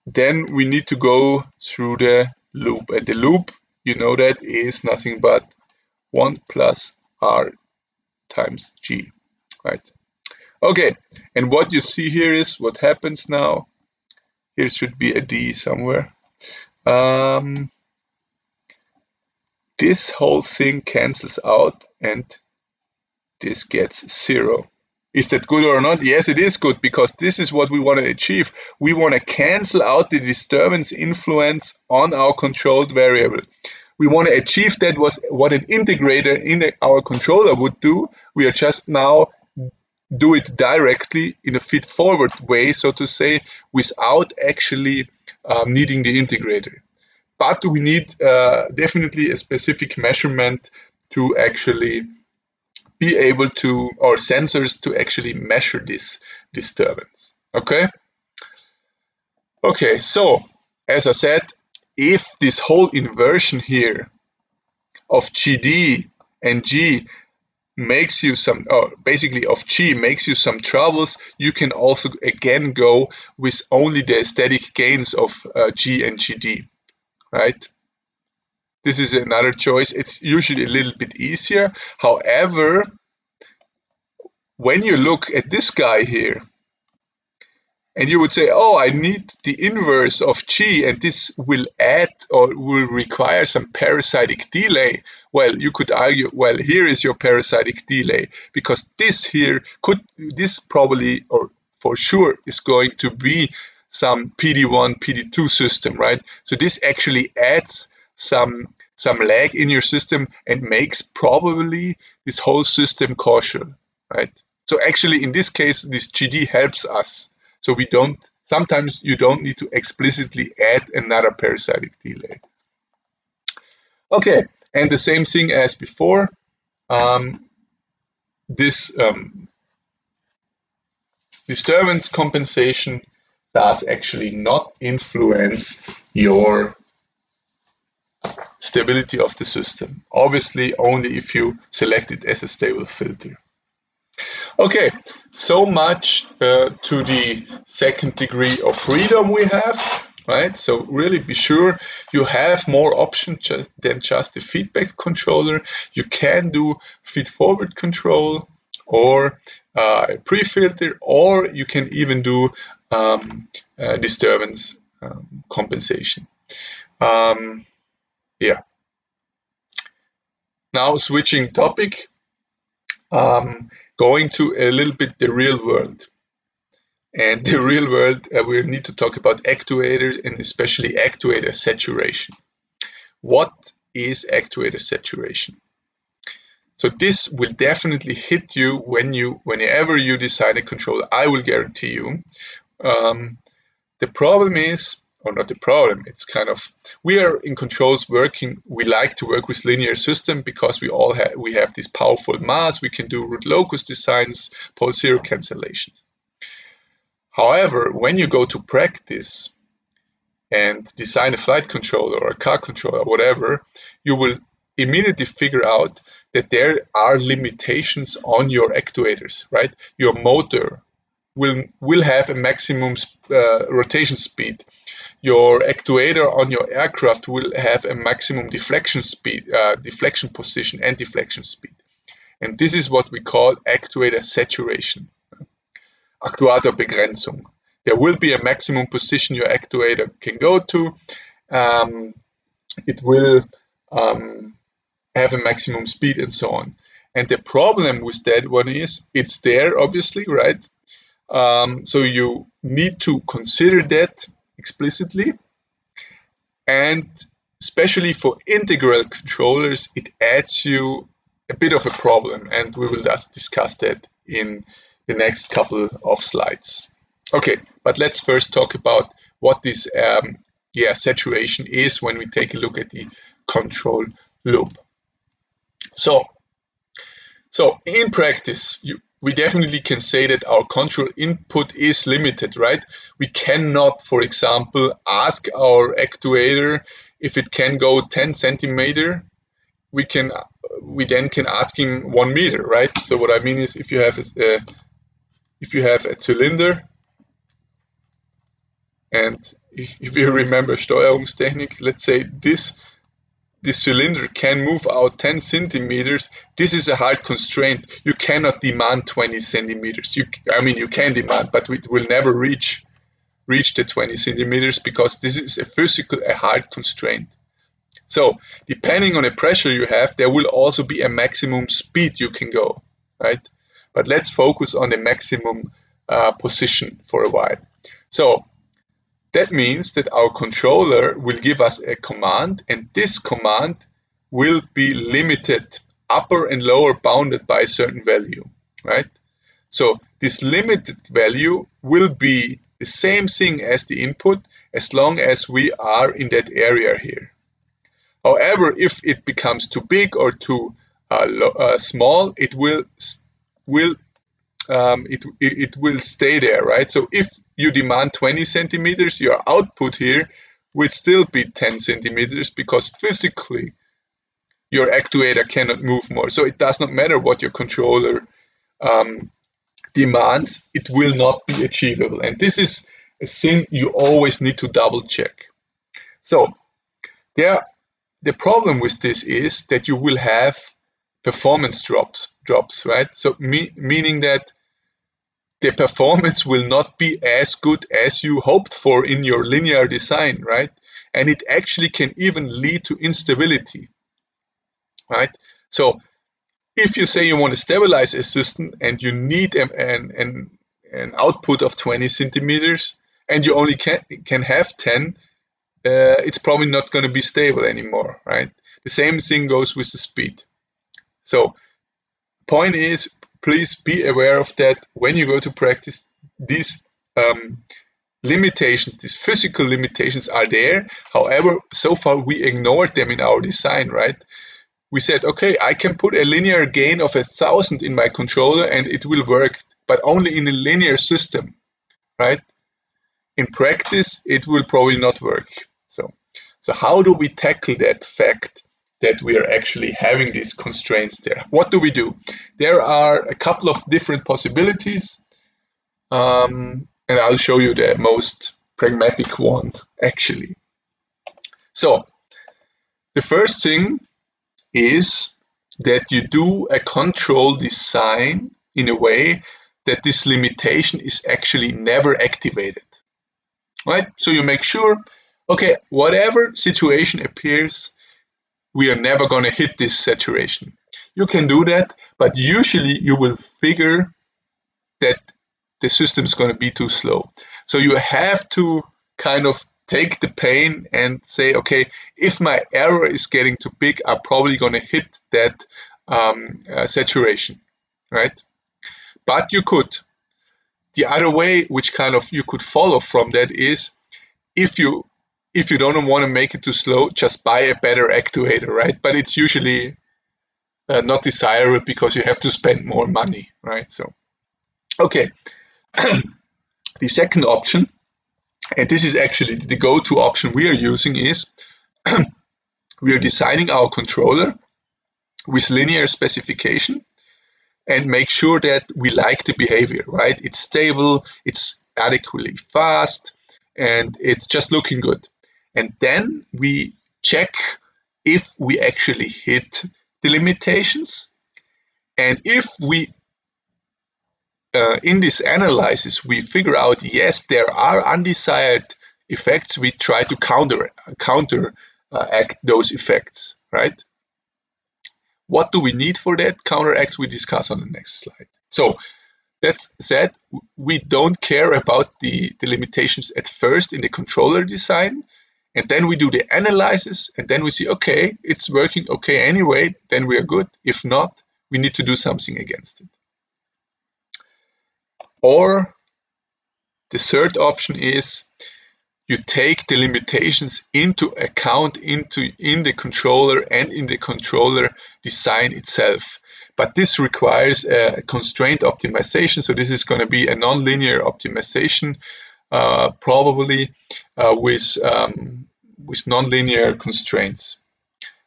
then we need to go through the loop. And the loop, you know, that is nothing but 1 plus R times G, right? Okay, and what you see here is what happens now. Here should be a D somewhere. This whole thing cancels out and this gets 0. Is that good or not? Yes, it is good, because this is what we want to achieve. We want to cancel out the disturbance influence on our controlled variable. We want to achieve that was what an integrator in our controller would do. We are just now do it directly in a feed-forward way, so to say, without actually needing the integrator. But we need definitely a specific measurement to actually be able to, or sensors to actually measure this disturbance. Okay? Okay, so as I said, if this whole inversion here of GD and G makes you some, or basically of G makes you some troubles, you can also again go with only the static gains of G and GD, right? This is another choice. It's usually a little bit easier. However, when you look at this guy here, and you would say, oh, I need the inverse of G, and this will add or will require some parasitic delay. Well, you could argue, well, here is your parasitic delay, because this here this probably, or for sure, is going to be some PD1, PD2 system, right? So this actually adds some lag in your system and makes probably this whole system cautious, right? So actually, in this case, this GD helps us. So sometimes you don't need to explicitly add another parasitic delay. Okay, and the same thing as before, this disturbance compensation does actually not influence your stability of the system. Obviously, only if you select it as a stable filter. Okay, so much to the second degree of freedom we have, right? So really be sure you have more options than just the feedback controller. You can do feed-forward control or pre-filter, or you can even do disturbance compensation. Yeah. Now switching topic, going to a little bit the real world. And the real world, we need to talk about actuators and especially actuator saturation. What is actuator saturation? So this will definitely hit you whenever you design a controller. I will guarantee you. The problem is, or not the problem, it's kind of, we are in controls we like to work with linear system because we have this powerful mass, we can do root locus designs, pole zero cancellations. However, when you go to practice and design a flight controller or a car controller or whatever, you will immediately figure out that there are limitations on your actuators, right? Your motor will have a maximum rotation speed. Your actuator on your aircraft will have a maximum deflection speed, deflection position and deflection speed. And this is what we call actuator saturation. Aktuatorbegrenzung. There will be a maximum position your actuator can go to. It will have a maximum speed and so on. And the problem with that one is it's there, obviously, right? So you need to consider that explicitly. And especially for integral controllers, it adds you a bit of a problem. And we will just discuss that in the next couple of slides. Okay, but let's first talk about what this saturation is when we take a look at the control loop. So in practice, we definitely can say that our control input is limited, right? We cannot, for example, ask our actuator if it can go 10 centimeter. We then can ask him 1 meter, right? So what I mean is, if you have a cylinder, and if you remember Steuerungstechnik, let's say this cylinder can move out 10 centimeters. This is a hard constraint. You cannot demand 20 centimeters. You can demand, but it will never reach the 20 centimeters because this is a hard constraint. So depending on the pressure you have, there will also be a maximum speed you can go, right? But let's focus on the maximum position for a while. So that means that our controller will give us a command, and this command will be limited, upper and lower bounded by a certain value, right? So this limited value will be the same thing as the input as long as we are in that area here. However, if it becomes too big or too small, it will stay there, right? So if you demand 20 centimeters, your output here would still be 10 centimeters because physically your actuator cannot move more. So it does not matter what your controller demands, it will not be achievable. And this is a thing you always need to double check. So the problem with this is that you will have performance drops, right? So meaning that the performance will not be as good as you hoped for in your linear design, right? And it actually can even lead to instability, right? So if you say you want to stabilize a system and you need an output of 20 centimeters, and you only can have 10, it's probably not going to be stable anymore, right? The same thing goes with the speed. So point is, please be aware of that when you go to practice. These limitations, these physical limitations are there. However, so far we ignored them in our design, right? We said, okay, I can put a linear gain of 1,000 in my controller and it will work, but only in a linear system, right? In practice, it will probably not work. So how do we tackle that fact that we are actually having these constraints there? What do we do? There are a couple of different possibilities, and I'll show you the most pragmatic one, actually. So the first thing is that you do a control design in a way that this limitation is actually never activated, right? So you make sure, okay, whatever situation appears, we are never going to hit this saturation. You can do that, but usually you will figure that the system is going to be too slow. So you have to kind of take the pain and say, okay, if my error is getting too big, I'm probably going to hit that saturation, right? But you could. The other way, which kind of you could follow from that, is if you don't want to make it too slow, just buy a better actuator, right? But it's usually not desirable because you have to spend more money, right? So, okay. The second option, and this is actually the go-to option we are using, is we are designing our controller with linear specification and make sure that we like the behavior, right? It's stable, it's adequately fast, and it's just looking good. And then we check if we actually hit the limitations. And if we in this analysis we figure out, yes, there are undesired effects, we try to counteract those effects, right? What do we need for that counteract? We discuss on the next slide. So that's said, we don't care about the limitations at first in the controller design, and then we do the analysis, and then we see, okay, it's working okay anyway, then we are good. If not, we need to do something against it. Or the third option is you take the limitations into account in the controller and in the controller design itself. But this requires a constraint optimization. So this is going to be a nonlinear optimization, probably with nonlinear constraints.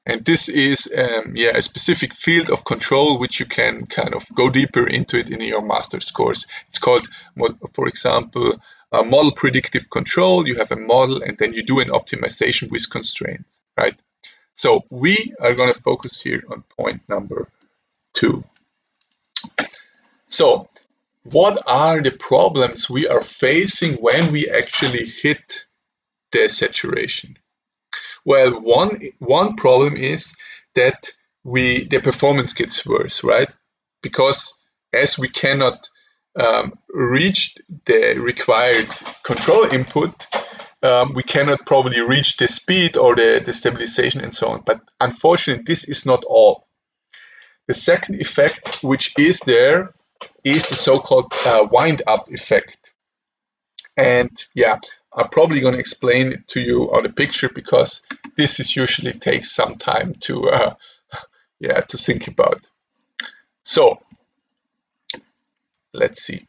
And this is a specific field of control which you can kind of go deeper into it in your master's course. It's called, for example, model predictive control. You have a model and then you do an optimization with constraints, right? So we are going to focus here on point number 2. So what are the problems we are facing when we actually hit the saturation? Well, one problem is that the performance gets worse, right? Because as we cannot reach the required control input, we cannot probably reach the speed or the stabilization and so on. But unfortunately, this is not all. The second effect which is there is the so-called wind-up effect. And yeah, I'm probably going to explain it to you on a picture because this is usually takes some time to think about. So let's see.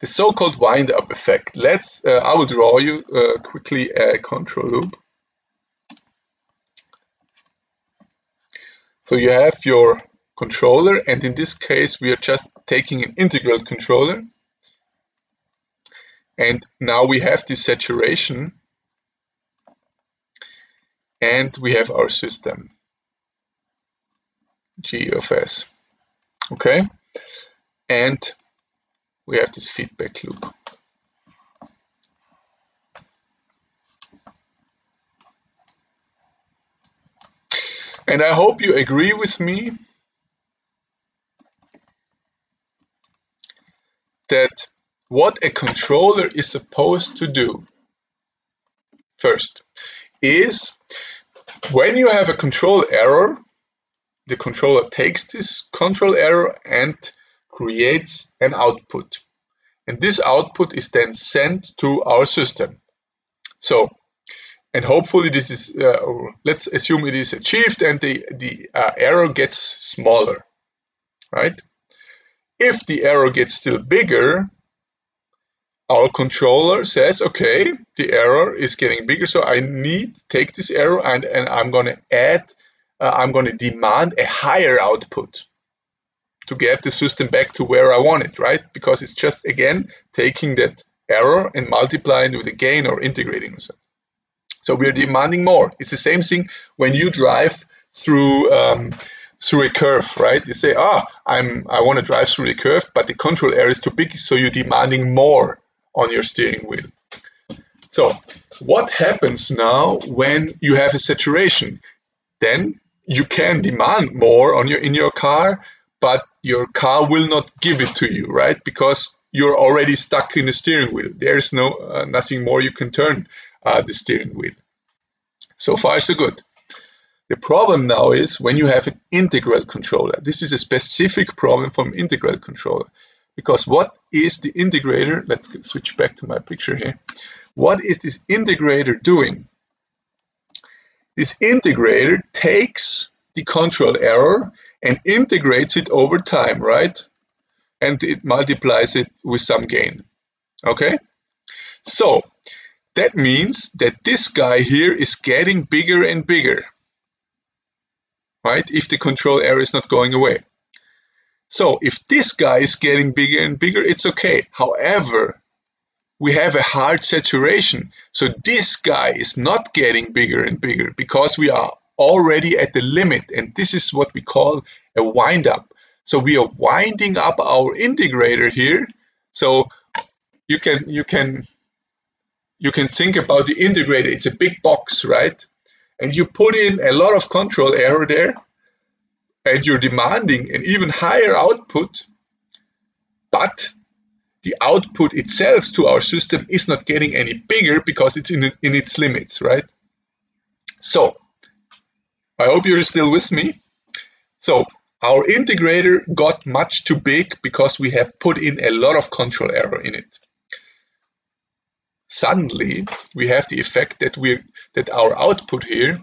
The so-called wind-up effect. I will draw you quickly a control loop. So you have your controller, and in this case, we are just taking an integral controller. And now we have this saturation, and we have our system, G of S. Okay? And we have this feedback loop. And I hope you agree with me that what a controller is supposed to do first is when you have a control error, the controller takes this control error and creates an output. And this output is then sent to our system. So, and hopefully this is, let's assume it is achieved and the error gets smaller, right? If the error gets still bigger, our controller says, okay, the error is getting bigger, so I need to take this error and I'm going to I'm going to demand a higher output to get the system back to where I want it, right? Because it's just, again, taking that error and multiplying it with a gain or integrating with it. So we're demanding more. It's the same thing when you drive through a curve, right? You say, I want to drive through the curve, but the control area is too big, so you're demanding more on your steering wheel. So what happens now when you have a saturation? Then you can demand more in your car, but your car will not give it to you, right? Because you're already stuck in the steering wheel. There's nothing more you can turn the steering wheel. So far, so good. The problem now is when you have an integral controller. This is a specific problem from integral controller. Because what is the integrator? Let's switch back to my picture here. What is this integrator doing? This integrator takes the control error and integrates it over time, right? And it multiplies it with some gain. Okay? So that means that this guy here is getting bigger and bigger, right? If the control error is not going away. So if this guy is getting bigger and bigger, it's okay. However, we have a hard saturation. So this guy is not getting bigger and bigger because we are already at the limit. And this is what we call a wind up. So we are winding up our integrator here. So you can think about the integrator. It's a big box, right? And you put in a lot of control error there, and you're demanding an even higher output, but the output itself to our system is not getting any bigger because it's in its limits, right? So I hope you're still with me. So our integrator got much too big because we have put in a lot of control error in it. Suddenly we have the effect that our output here,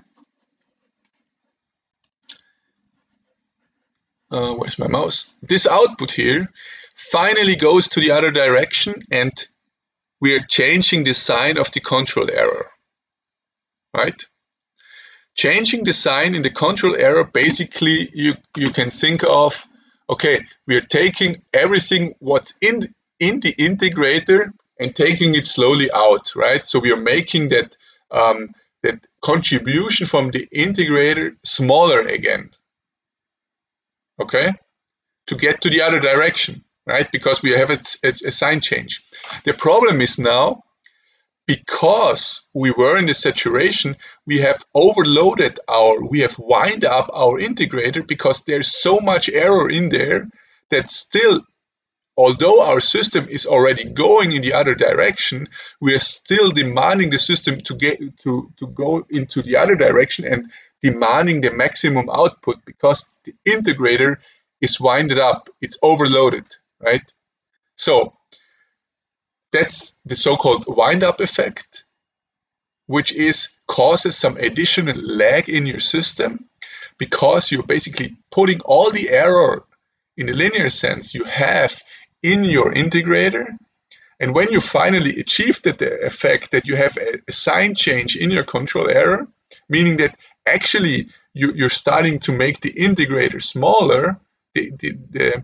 where's my mouse? This output here finally goes to the other direction, and we are changing the sign of the control error, right? Changing the sign in the control error, basically you can think of, okay, we are taking everything what's in the integrator and taking it slowly out, right? So we are making that that contribution from the integrator smaller again, okay, to get to the other direction, right? Because we have a sign change. The problem is now, because we were in the saturation, we have we have wind up our integrator because there's so much error in there that still, although our system is already going in the other direction, we are still demanding the system to go into the other direction and demanding the maximum output because the integrator is winded up, it's overloaded, right? So that's the so-called wind-up effect, which causes some additional lag in your system because you're basically putting all the error in the linear sense you have in your integrator. And when you finally achieve the effect that you have a sign change in your control error, meaning that actually you're starting to make the integrator smaller, the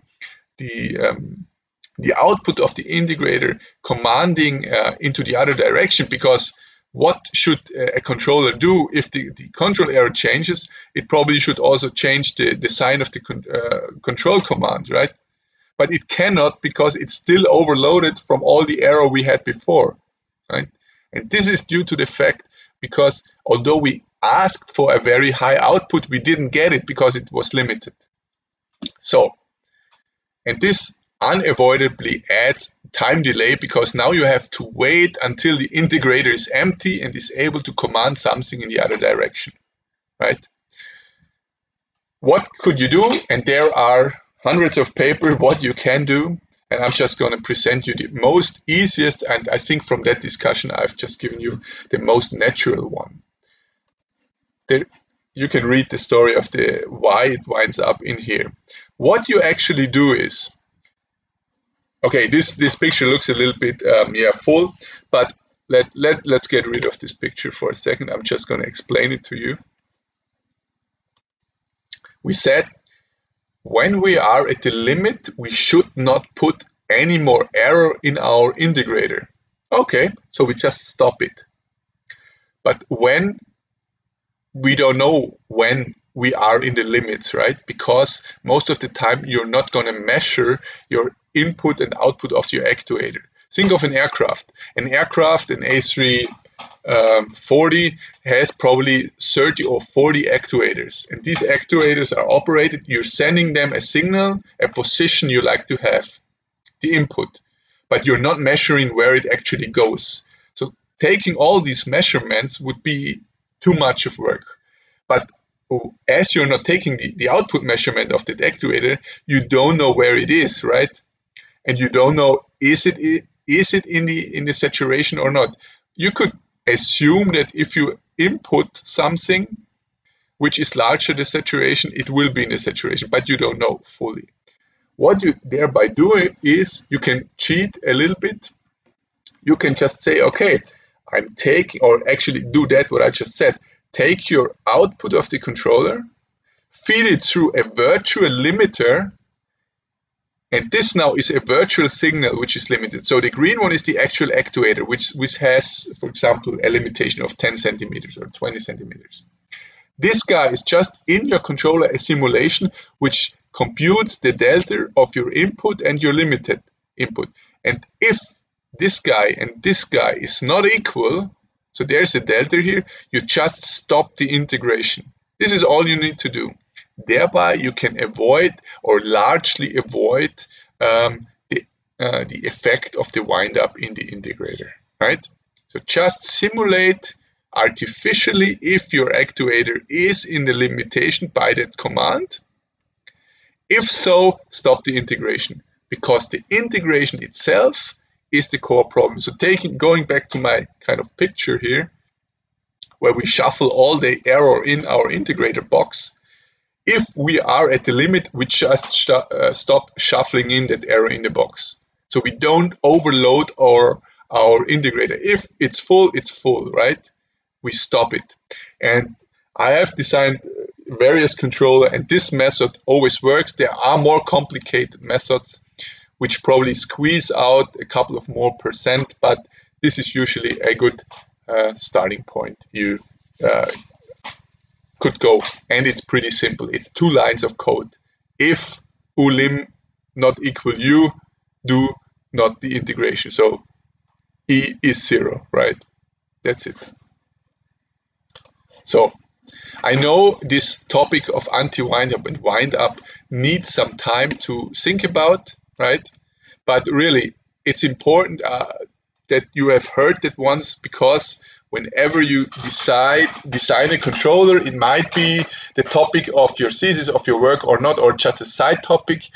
output of the integrator commanding into the other direction, because what should a controller do if the control error changes? It probably should also change the sign of the control command, right? But it cannot because it's still overloaded from all the error we had before, right? And this is due to the fact because although we asked for a very high output, we didn't get it because it was limited. So, and this unavoidably adds time delay, because now you have to wait until the integrator is empty and is able to command something in the other direction, right? What could you do? And there are hundreds of papers what you can do, and I'm just going to present you the most easiest, and I think from that discussion I've just given you the most natural one. There, you can read the story of why it winds up in here. What you actually do is, okay, this picture looks a little bit full, but let's get rid of this picture for a second. I'm just going to explain it to you. We said when we are at the limit, we should not put any more error in our integrator. Okay, so we just stop it. But when we don't know when we are in the limits, right? Because most of the time you're not going to measure your input and output of your actuator. Think of an aircraft. An aircraft, an A340, has probably 30 or 40 actuators. And these actuators are operated, you're sending them a signal, a position you like to have, the input. But you're not measuring where it actually goes. So taking all these measurements would be too much of work. But as you're not taking the output measurement of that actuator, you don't know where it is, right? And you don't know, is it in the saturation or not? You could assume that if you input something which is larger the saturation, it will be in the saturation, but you don't know fully. What you thereby do is you can cheat a little bit. You can just say, okay, I'm taking, or actually do that what I just said. Take your output of the controller, feed it through a virtual limiter, and this now is a virtual signal which is limited. So the green one is the actual actuator, which has, for example, a limitation of 10 centimeters or 20 centimeters. This guy is just in your controller a simulation which computes the delta of your input and your limited input. And if this guy and this guy is not equal, so there's a delta here, you just stop the integration. This is all you need to do. Thereby you can avoid or largely avoid the effect of the wind-up in the integrator, right? So just simulate artificially if your actuator is in the limitation by that command. If so, stop the integration, because the integration itself is the core problem. So going back to my kind of picture here, where we shuffle all the error in our integrator box, if we are at the limit, we just stop shuffling in that error in the box. So we don't overload our integrator. If it's full, right? We stop it. And I have designed various controllers, and this method always works. There are more complicated methods which probably squeeze out a couple of more percent, but this is usually a good starting point you could go. And it's pretty simple. It's 2 lines of code. If ulim not equal u, do not the integration. So e is 0, right? That's it. So I know this topic of anti-wind-up and wind-up needs some time to think about, right? But really, it's important that you have heard that once, because whenever you design a controller, it might be the topic of your thesis, of your work or not, or just a side topic.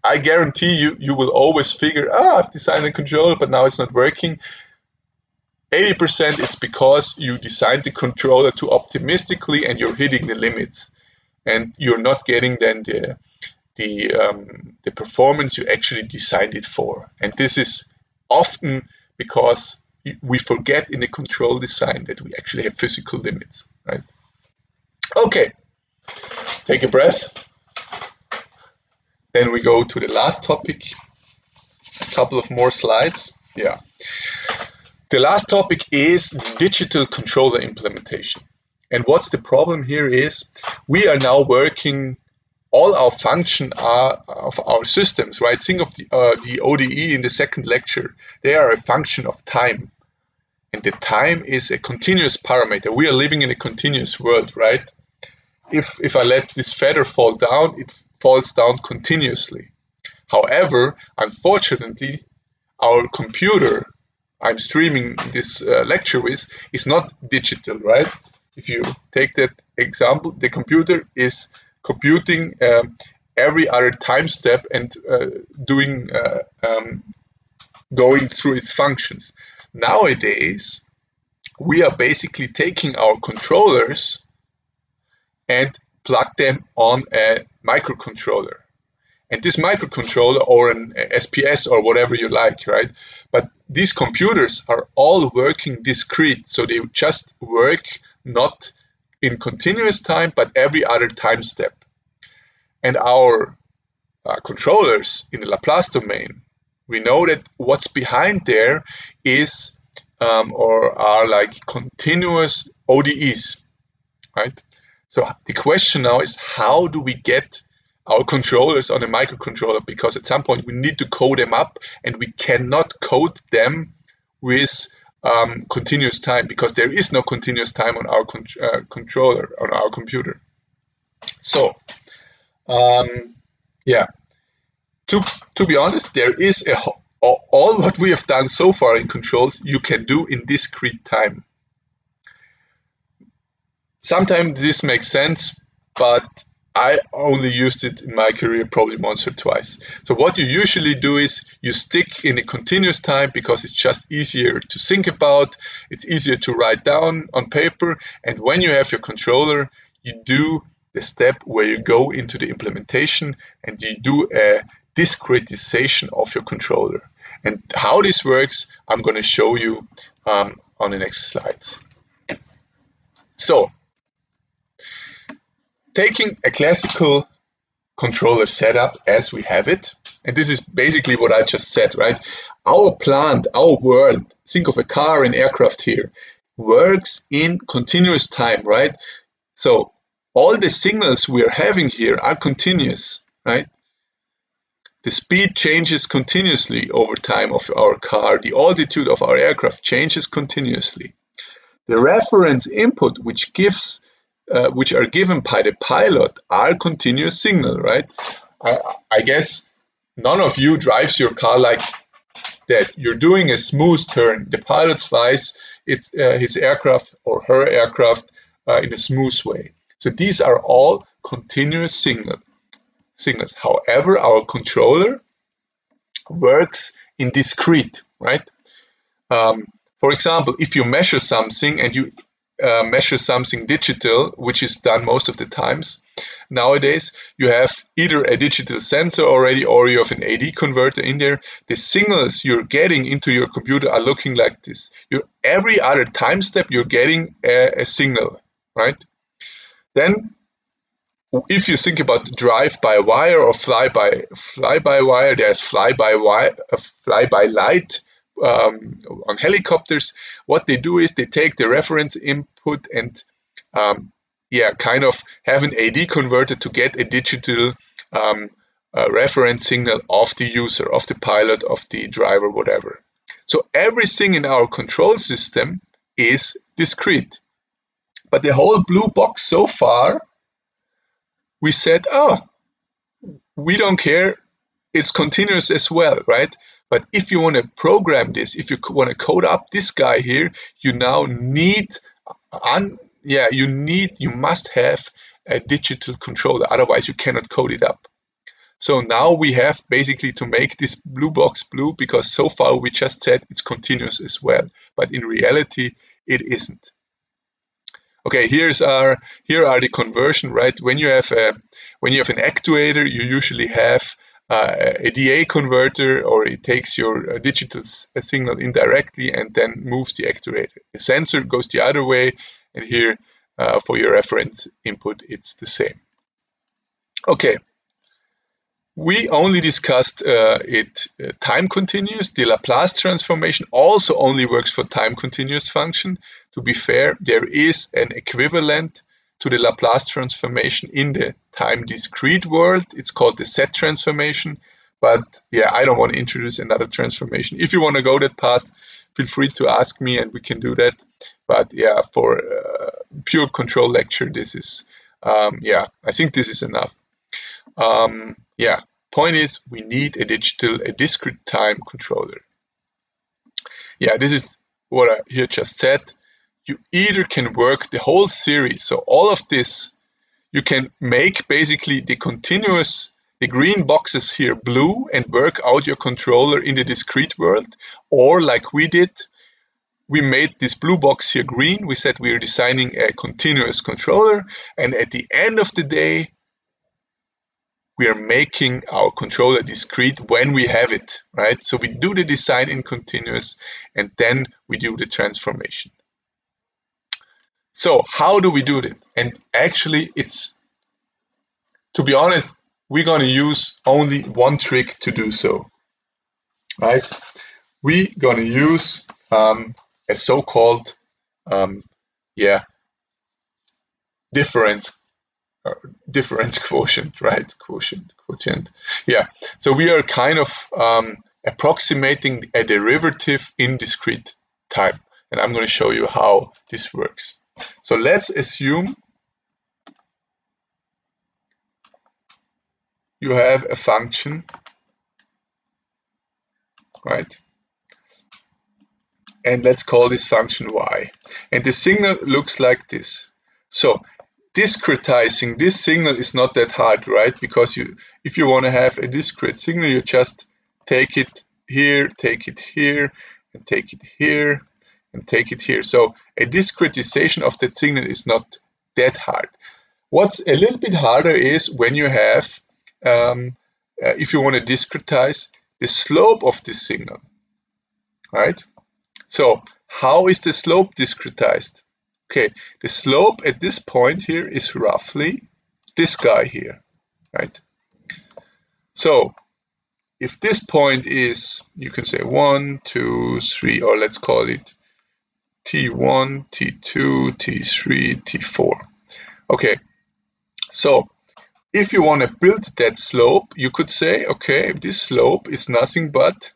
I guarantee you will always figure, I've designed a controller, but now it's not working. 80% it's because you designed the controller too optimistically and you're hitting the limits, and you're not getting then the performance you actually designed it for. And this is often because we forget in the control design that we actually have physical limits, right? Okay, take a breath. Then we go to the last topic. A couple of more slides. Yeah. The last topic is digital controller implementation. And what's the problem here is we are now working, all our function of our systems, right? Think of the ODE in the second lecture. They are a function of time. And the time is a continuous parameter. We are living in a continuous world, right? If I let this feather fall down, it falls down continuously. However, unfortunately, our computer I'm streaming this lecture with is not digital, right? If you take that example, the computer is computing every other time step and doing going through its functions. Nowadays, we are basically taking our controllers and plug them on a microcontroller. And this microcontroller or an SPS or whatever you like, right? But these computers are all working discrete, so they just work not in continuous time, but every other time step. And our controllers in the Laplace domain, we know that what's behind there is or are like continuous ODEs, right? So the question now is, how do we get our controllers on a microcontroller? Because at some point we need to code them up, and we cannot code them with continuous time, because there is no continuous time on our controller, on our computer. So yeah, to be honest, there is all what we have done so far in controls you can do in discrete time. Sometimes this makes sense, but I only used it in my career probably once or twice. So what you usually do is you stick in a continuous time because it's just easier to think about, it's easier to write down on paper, and when you have your controller, you do the step where you go into the implementation and you do a discretization of your controller. And how this works, I'm going to show you on the next slides. So, taking a classical controller setup as we have it, and this is basically what I just said, right? Our plant, our world, think of a car, an aircraft here, works in continuous time, right? So all the signals we are having here are continuous, right? The speed changes continuously over time of our car. The altitude of our aircraft changes continuously. The reference input, which are given by the pilot, are continuous signal, right? I guess none of you drives your car like that. You're doing a smooth turn. The pilot flies his aircraft or her aircraft in a smooth way. So these are all continuous signals. However, our controller works in discrete, right? For example, if you measure something and you measure something digital, which is done most of the times nowadays, you have either a digital sensor already or you have an AD converter in there. The signals you're getting into your computer are looking like this. Every other time step, you're getting a signal, right? Then if you think about drive-by-wire or fly-by-wire, there's fly-by-light on helicopters. What they do is they take the reference input and kind of have an AD converter to get a digital reference signal of the user, of the pilot, of the driver, whatever. So everything in our control system is discrete. But the whole blue box so far, we said, oh, we don't care, it's continuous as well, right? But if you want to program this, if you want to code up this guy here, you now need, you must have a digital controller, otherwise you cannot code it up. So now we have basically to make this blue box blue, because so far we just said it's continuous as well, but in reality it isn't. Okay, here are the conversion, right? When you have an actuator, you usually have a DA converter, or it takes your digital signal indirectly and then moves the actuator. The sensor goes the other way, and here for your reference input, it's the same. Okay, we only discussed time continuous. The Laplace transformation also only works for time continuous function. To be fair, there is an equivalent to the Laplace transformation in the time discrete world. It's called the set transformation. But yeah, I don't want to introduce another transformation. If you want to go that path, feel free to ask me and we can do that. But yeah, for pure control lecture, this is, I think this is enough. point is, we need a discrete time controller. Yeah, this is what I here just said. You either can work the whole series, so all of this, you can make basically the green boxes here blue and work out your controller in the discrete world, or like we did, we made this blue box here green. We said we are designing a continuous controller, and at the end of the day, we are making our controller discrete when we have it, right? So we do the design in continuous, and then we do the transformation. So how do we do that? And actually, to be honest, we're going to use only one trick to do so, right? We're going to use a so-called difference quotient, right? Quotient. Yeah. So we are kind of approximating a derivative in discrete time, and I'm going to show you how this works. So let's assume you have a function, right? And let's call this function y. And the signal looks like this. So discretizing this signal is not that hard, right? Because if you want to have a discrete signal, you just take it here, take it here, and take it here, and take it here. So a discretization of that signal is not that hard. What's a little bit harder is when you have, if you want to discretize the slope of this signal, right? So how is the slope discretized? Okay, the slope at this point here is roughly this guy here, right? So if this point is, you can say 1, 2, 3, or let's call it T1, T2, T3, T4. Okay, so if you want to build that slope, you could say, okay, this slope is nothing but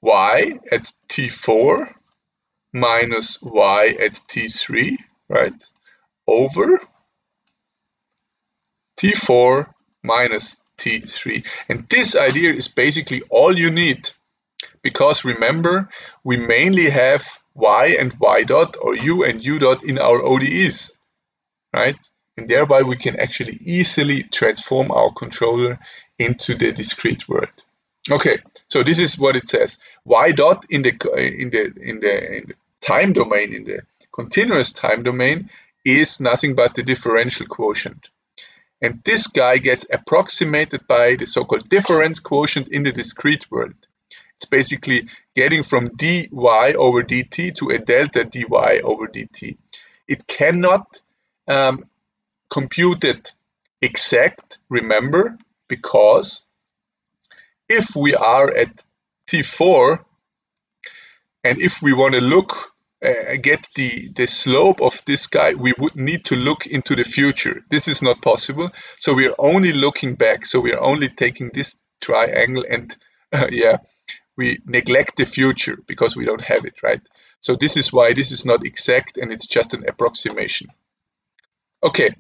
y at T4 minus y at T3, right, over T4 minus T3. And this idea is basically all you need, because remember, we mainly have y and y dot, or u and u dot in our ODEs, right? And thereby we can actually easily transform our controller into the discrete world. Okay, so this is what it says. Y dot in the time domain, in the continuous time domain, is nothing but the differential quotient. And this guy gets approximated by the so-called difference quotient in the discrete world. It's basically getting from dy over dt to a delta dy over dt. It cannot compute it exact, remember, because if we are at T4, and if we want to get the slope of this guy, we would need to look into the future. This is not possible. So we are only looking back. So we are only taking this triangle and we neglect the future because we don't have it, right? So this is why this is not exact and it's just an approximation. Okay,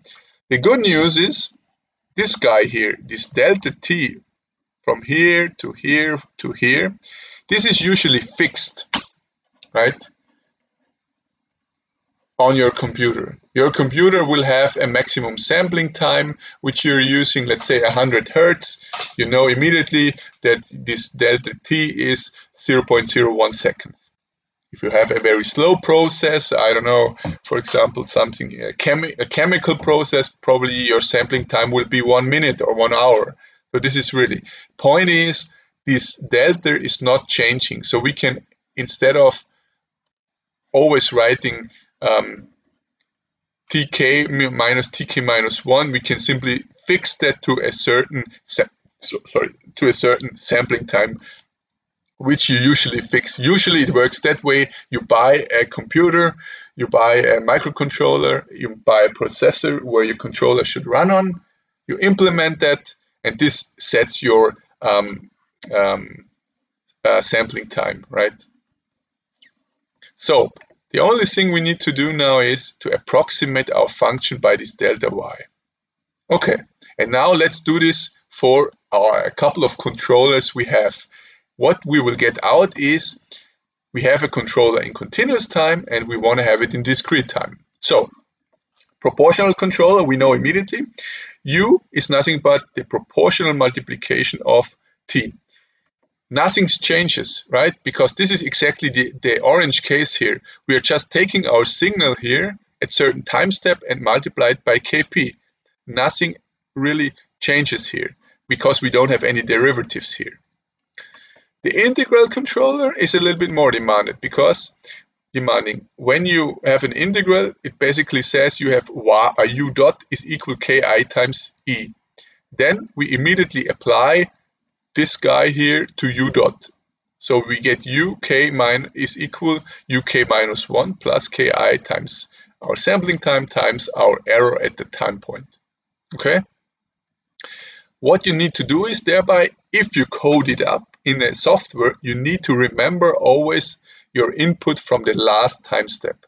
the good news is this guy here, this delta t from here to here to here, this is usually fixed, right, on your computer. Your computer will have a maximum sampling time, which you're using, let's say 100 Hertz. You know immediately that this delta t is 0.01 seconds. If you have a very slow process, I don't know, for example, a chemical process, probably your sampling time will be 1 minute or 1 hour. So this is really, point is, this delta is not changing. So we can, instead of always writing tk minus 1, we can simply fix that to a certain sampling time, which you usually fix. Usually it works that way. You buy a computer, you buy a microcontroller, you buy a processor where your controller should run on, you implement that, and this sets your sampling time, right? So the only thing we need to do now is to approximate our function by this delta y. Okay, and now let's do this for a couple of controllers we have. What we will get out is we have a controller in continuous time and we want to have it in discrete time. So, proportional controller, we know immediately. U is nothing but the proportional multiplication of T. Nothing changes, right? Because this is exactly the orange case here. We are just taking our signal here at certain time step and multiply it by Kp. Nothing really changes here because we don't have any derivatives here. The integral controller is a little bit more demanding. When you have an integral, it basically says you have a u dot is equal ki times e. Then we immediately apply this guy here to u dot. So we get uk is equal uk minus 1 plus ki times our sampling time times our error at the time point. Okay? What you need to do is thereby, if you code it up in a software, you need to remember always your input from the last time step.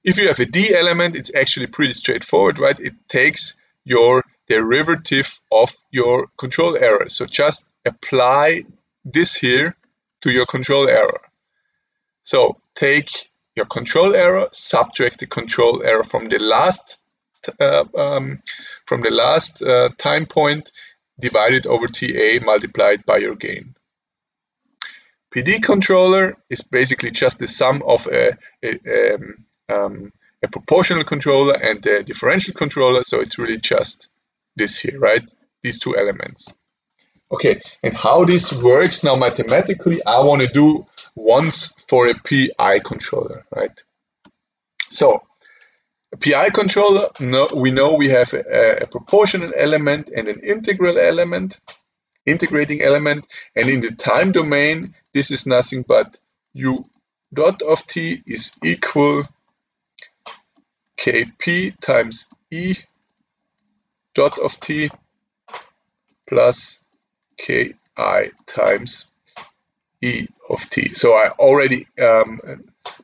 If you have a D element, it's actually pretty straightforward, right? It takes your derivative of your control error. So just apply this here to your control error. So take your control error, subtract the control error from the last time point, divided over TA, multiplied by your gain. PD controller is basically just the sum of a proportional controller and a differential controller, so it's really just this here, right? These two elements. Okay, and how this works now mathematically, I want to do once for a PI controller, right? So, a PI controller, we know we have a proportional element and an integral element, integrating element, and in the time domain, this is nothing but u dot of t is equal kp times e dot of t plus ki times e of t. So I already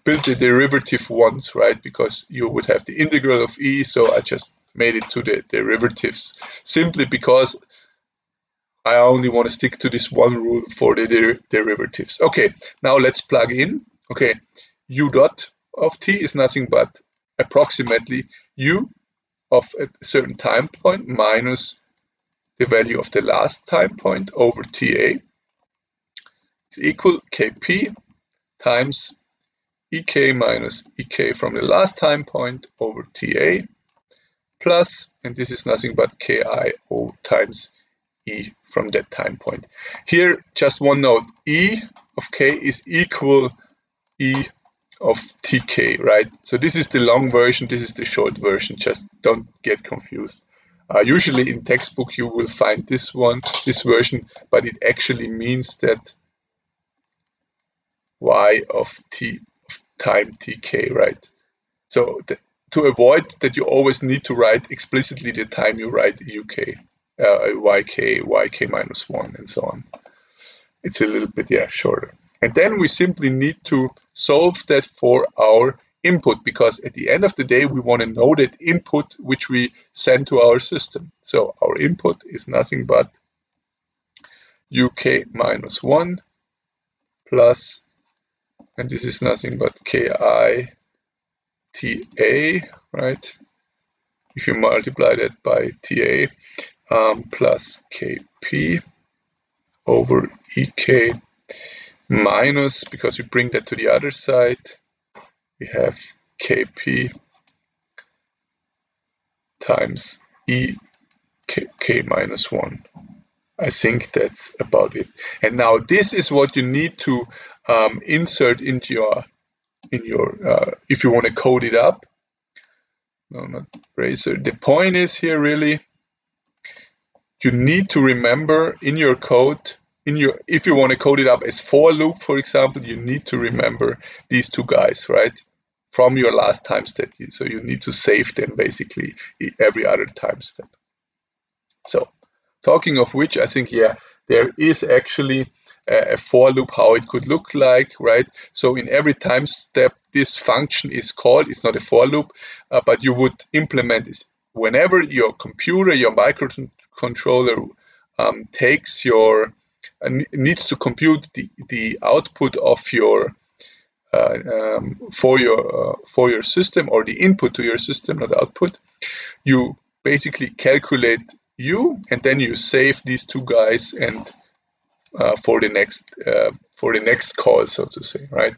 built the derivative once, right? Because you would have the integral of e, so I just made it to the derivatives simply because I only want to stick to this one rule for the derivatives. Okay, now let's plug in. Okay, u dot of t is nothing but approximately u of a certain time point minus the value of the last time point over TA is equal kp times ek minus ek from the last time point over TA plus, and this is nothing but kio times e from that time point. Here, just one note, e of k is equal e of tk, right? So this is the long version, this is the short version, just don't get confused. Usually in textbook you will find this version, but it actually means that y of t of time tk, right? So to avoid that, you always need to write explicitly the time you write uk, yk minus 1, and so on. It's a little bit shorter. And then we simply need to solve that for our input, because at the end of the day we want to know that input which we send to our system. So our input is nothing but uk minus 1 plus, and this is nothing but ki ta, right? If you multiply that by ta, plus kp over ek minus, because we bring that to the other side, we have kp times ek minus 1. I think that's about it. And now this is what you need to insert into your if you want to code it up. No, not eraser. The point is here really, you need to remember in your code, if you want to code it up as for loop, for example, you need to remember these two guys, right? From your last time step. So you need to save them basically every other time step. So talking of which, I think, there is actually a for loop, how it could look like, right? So in every time step, this function is called. It's not a for loop, but you would implement this whenever your computer, your microcontroller takes your needs to compute the output of your for your system, or the input to your system, not output, you basically calculate and then you save these two guys and for the next call, so to say, right?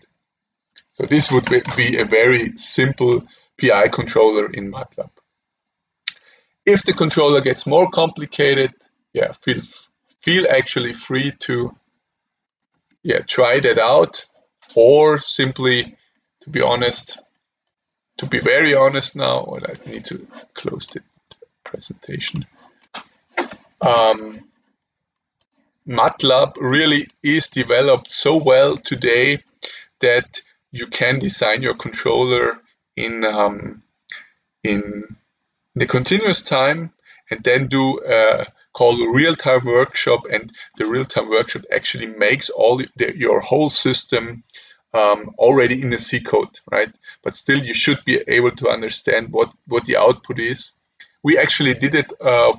So this would be a very simple PI controller in MATLAB. If the controller gets more complicated, yeah, feel actually free to try that out, or simply, to be very honest now, or I need to close the presentation. MATLAB really is developed so well today that you can design your controller in the continuous time, and then do called a real-time workshop, and the real-time workshop actually makes your whole system already in the C code, right? But still, you should be able to understand what the output is. We actually did it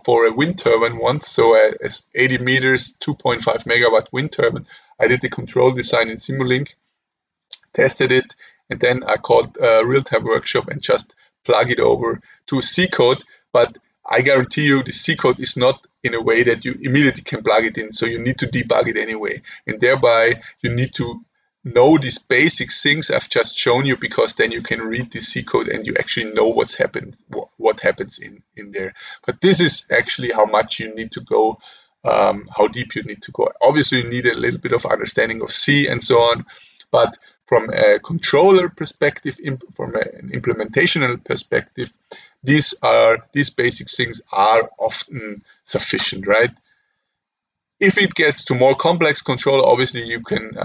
for a wind turbine once, so a 80 meters, 2.5 megawatt wind turbine. I did the control design in Simulink, tested it, and then I called a real-time workshop and just plug it over to C code. But I guarantee you the C code is not in a way that you immediately can plug it in, so you need to debug it anyway. And thereby you need to know these basic things I've just shown you, because then you can read the C code and you actually know what happens in there. But this is actually how much you need to go, how deep you need to go. Obviously you need a little bit of understanding of C and so on, but from a controller perspective, from an implementational perspective, these basic things are often sufficient, right? If it gets to more complex control, obviously you can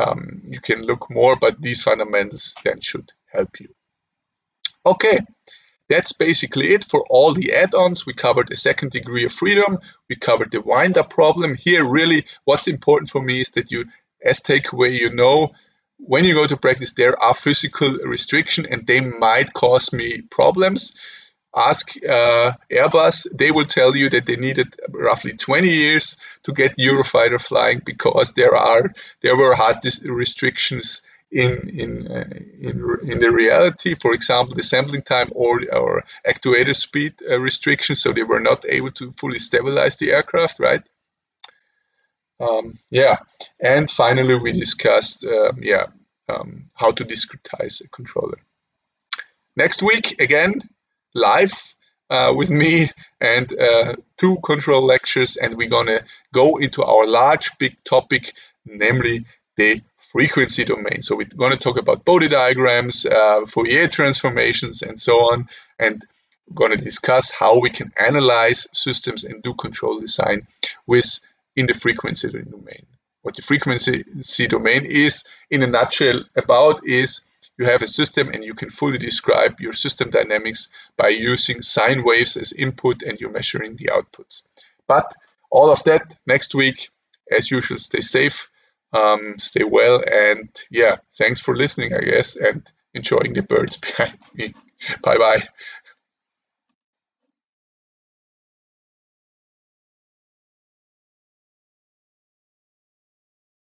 look more, but these fundamentals then should help you. Okay, that's basically it for all the add-ons. We covered the second degree of freedom. We covered the wind-up problem. Here, really, what's important for me is that you, as takeaway, when you go to practice, there are physical restrictions and they might cause me problems. Ask Airbus, they will tell you that they needed roughly 20 years to get Eurofighter flying, because there were hard restrictions in the reality. For example, the sampling time or actuator speed restrictions, so they were not able to fully stabilize the aircraft, right? And finally we discussed how to discretize a controller. Next week, again, live with me and 2 control lectures, and we're gonna go into our big topic, namely the frequency domain. So we're gonna talk about Bode diagrams, Fourier transformations, and so on, and we're gonna discuss how we can analyze systems and do control design in the frequency domain. What the frequency domain is, in a nutshell, is you have a system and you can fully describe your system dynamics by using sine waves as input, and you're measuring the outputs. But all of that next week. As usual, stay safe, stay well, and thanks for listening, I guess, and enjoying the birds behind me. Bye-bye.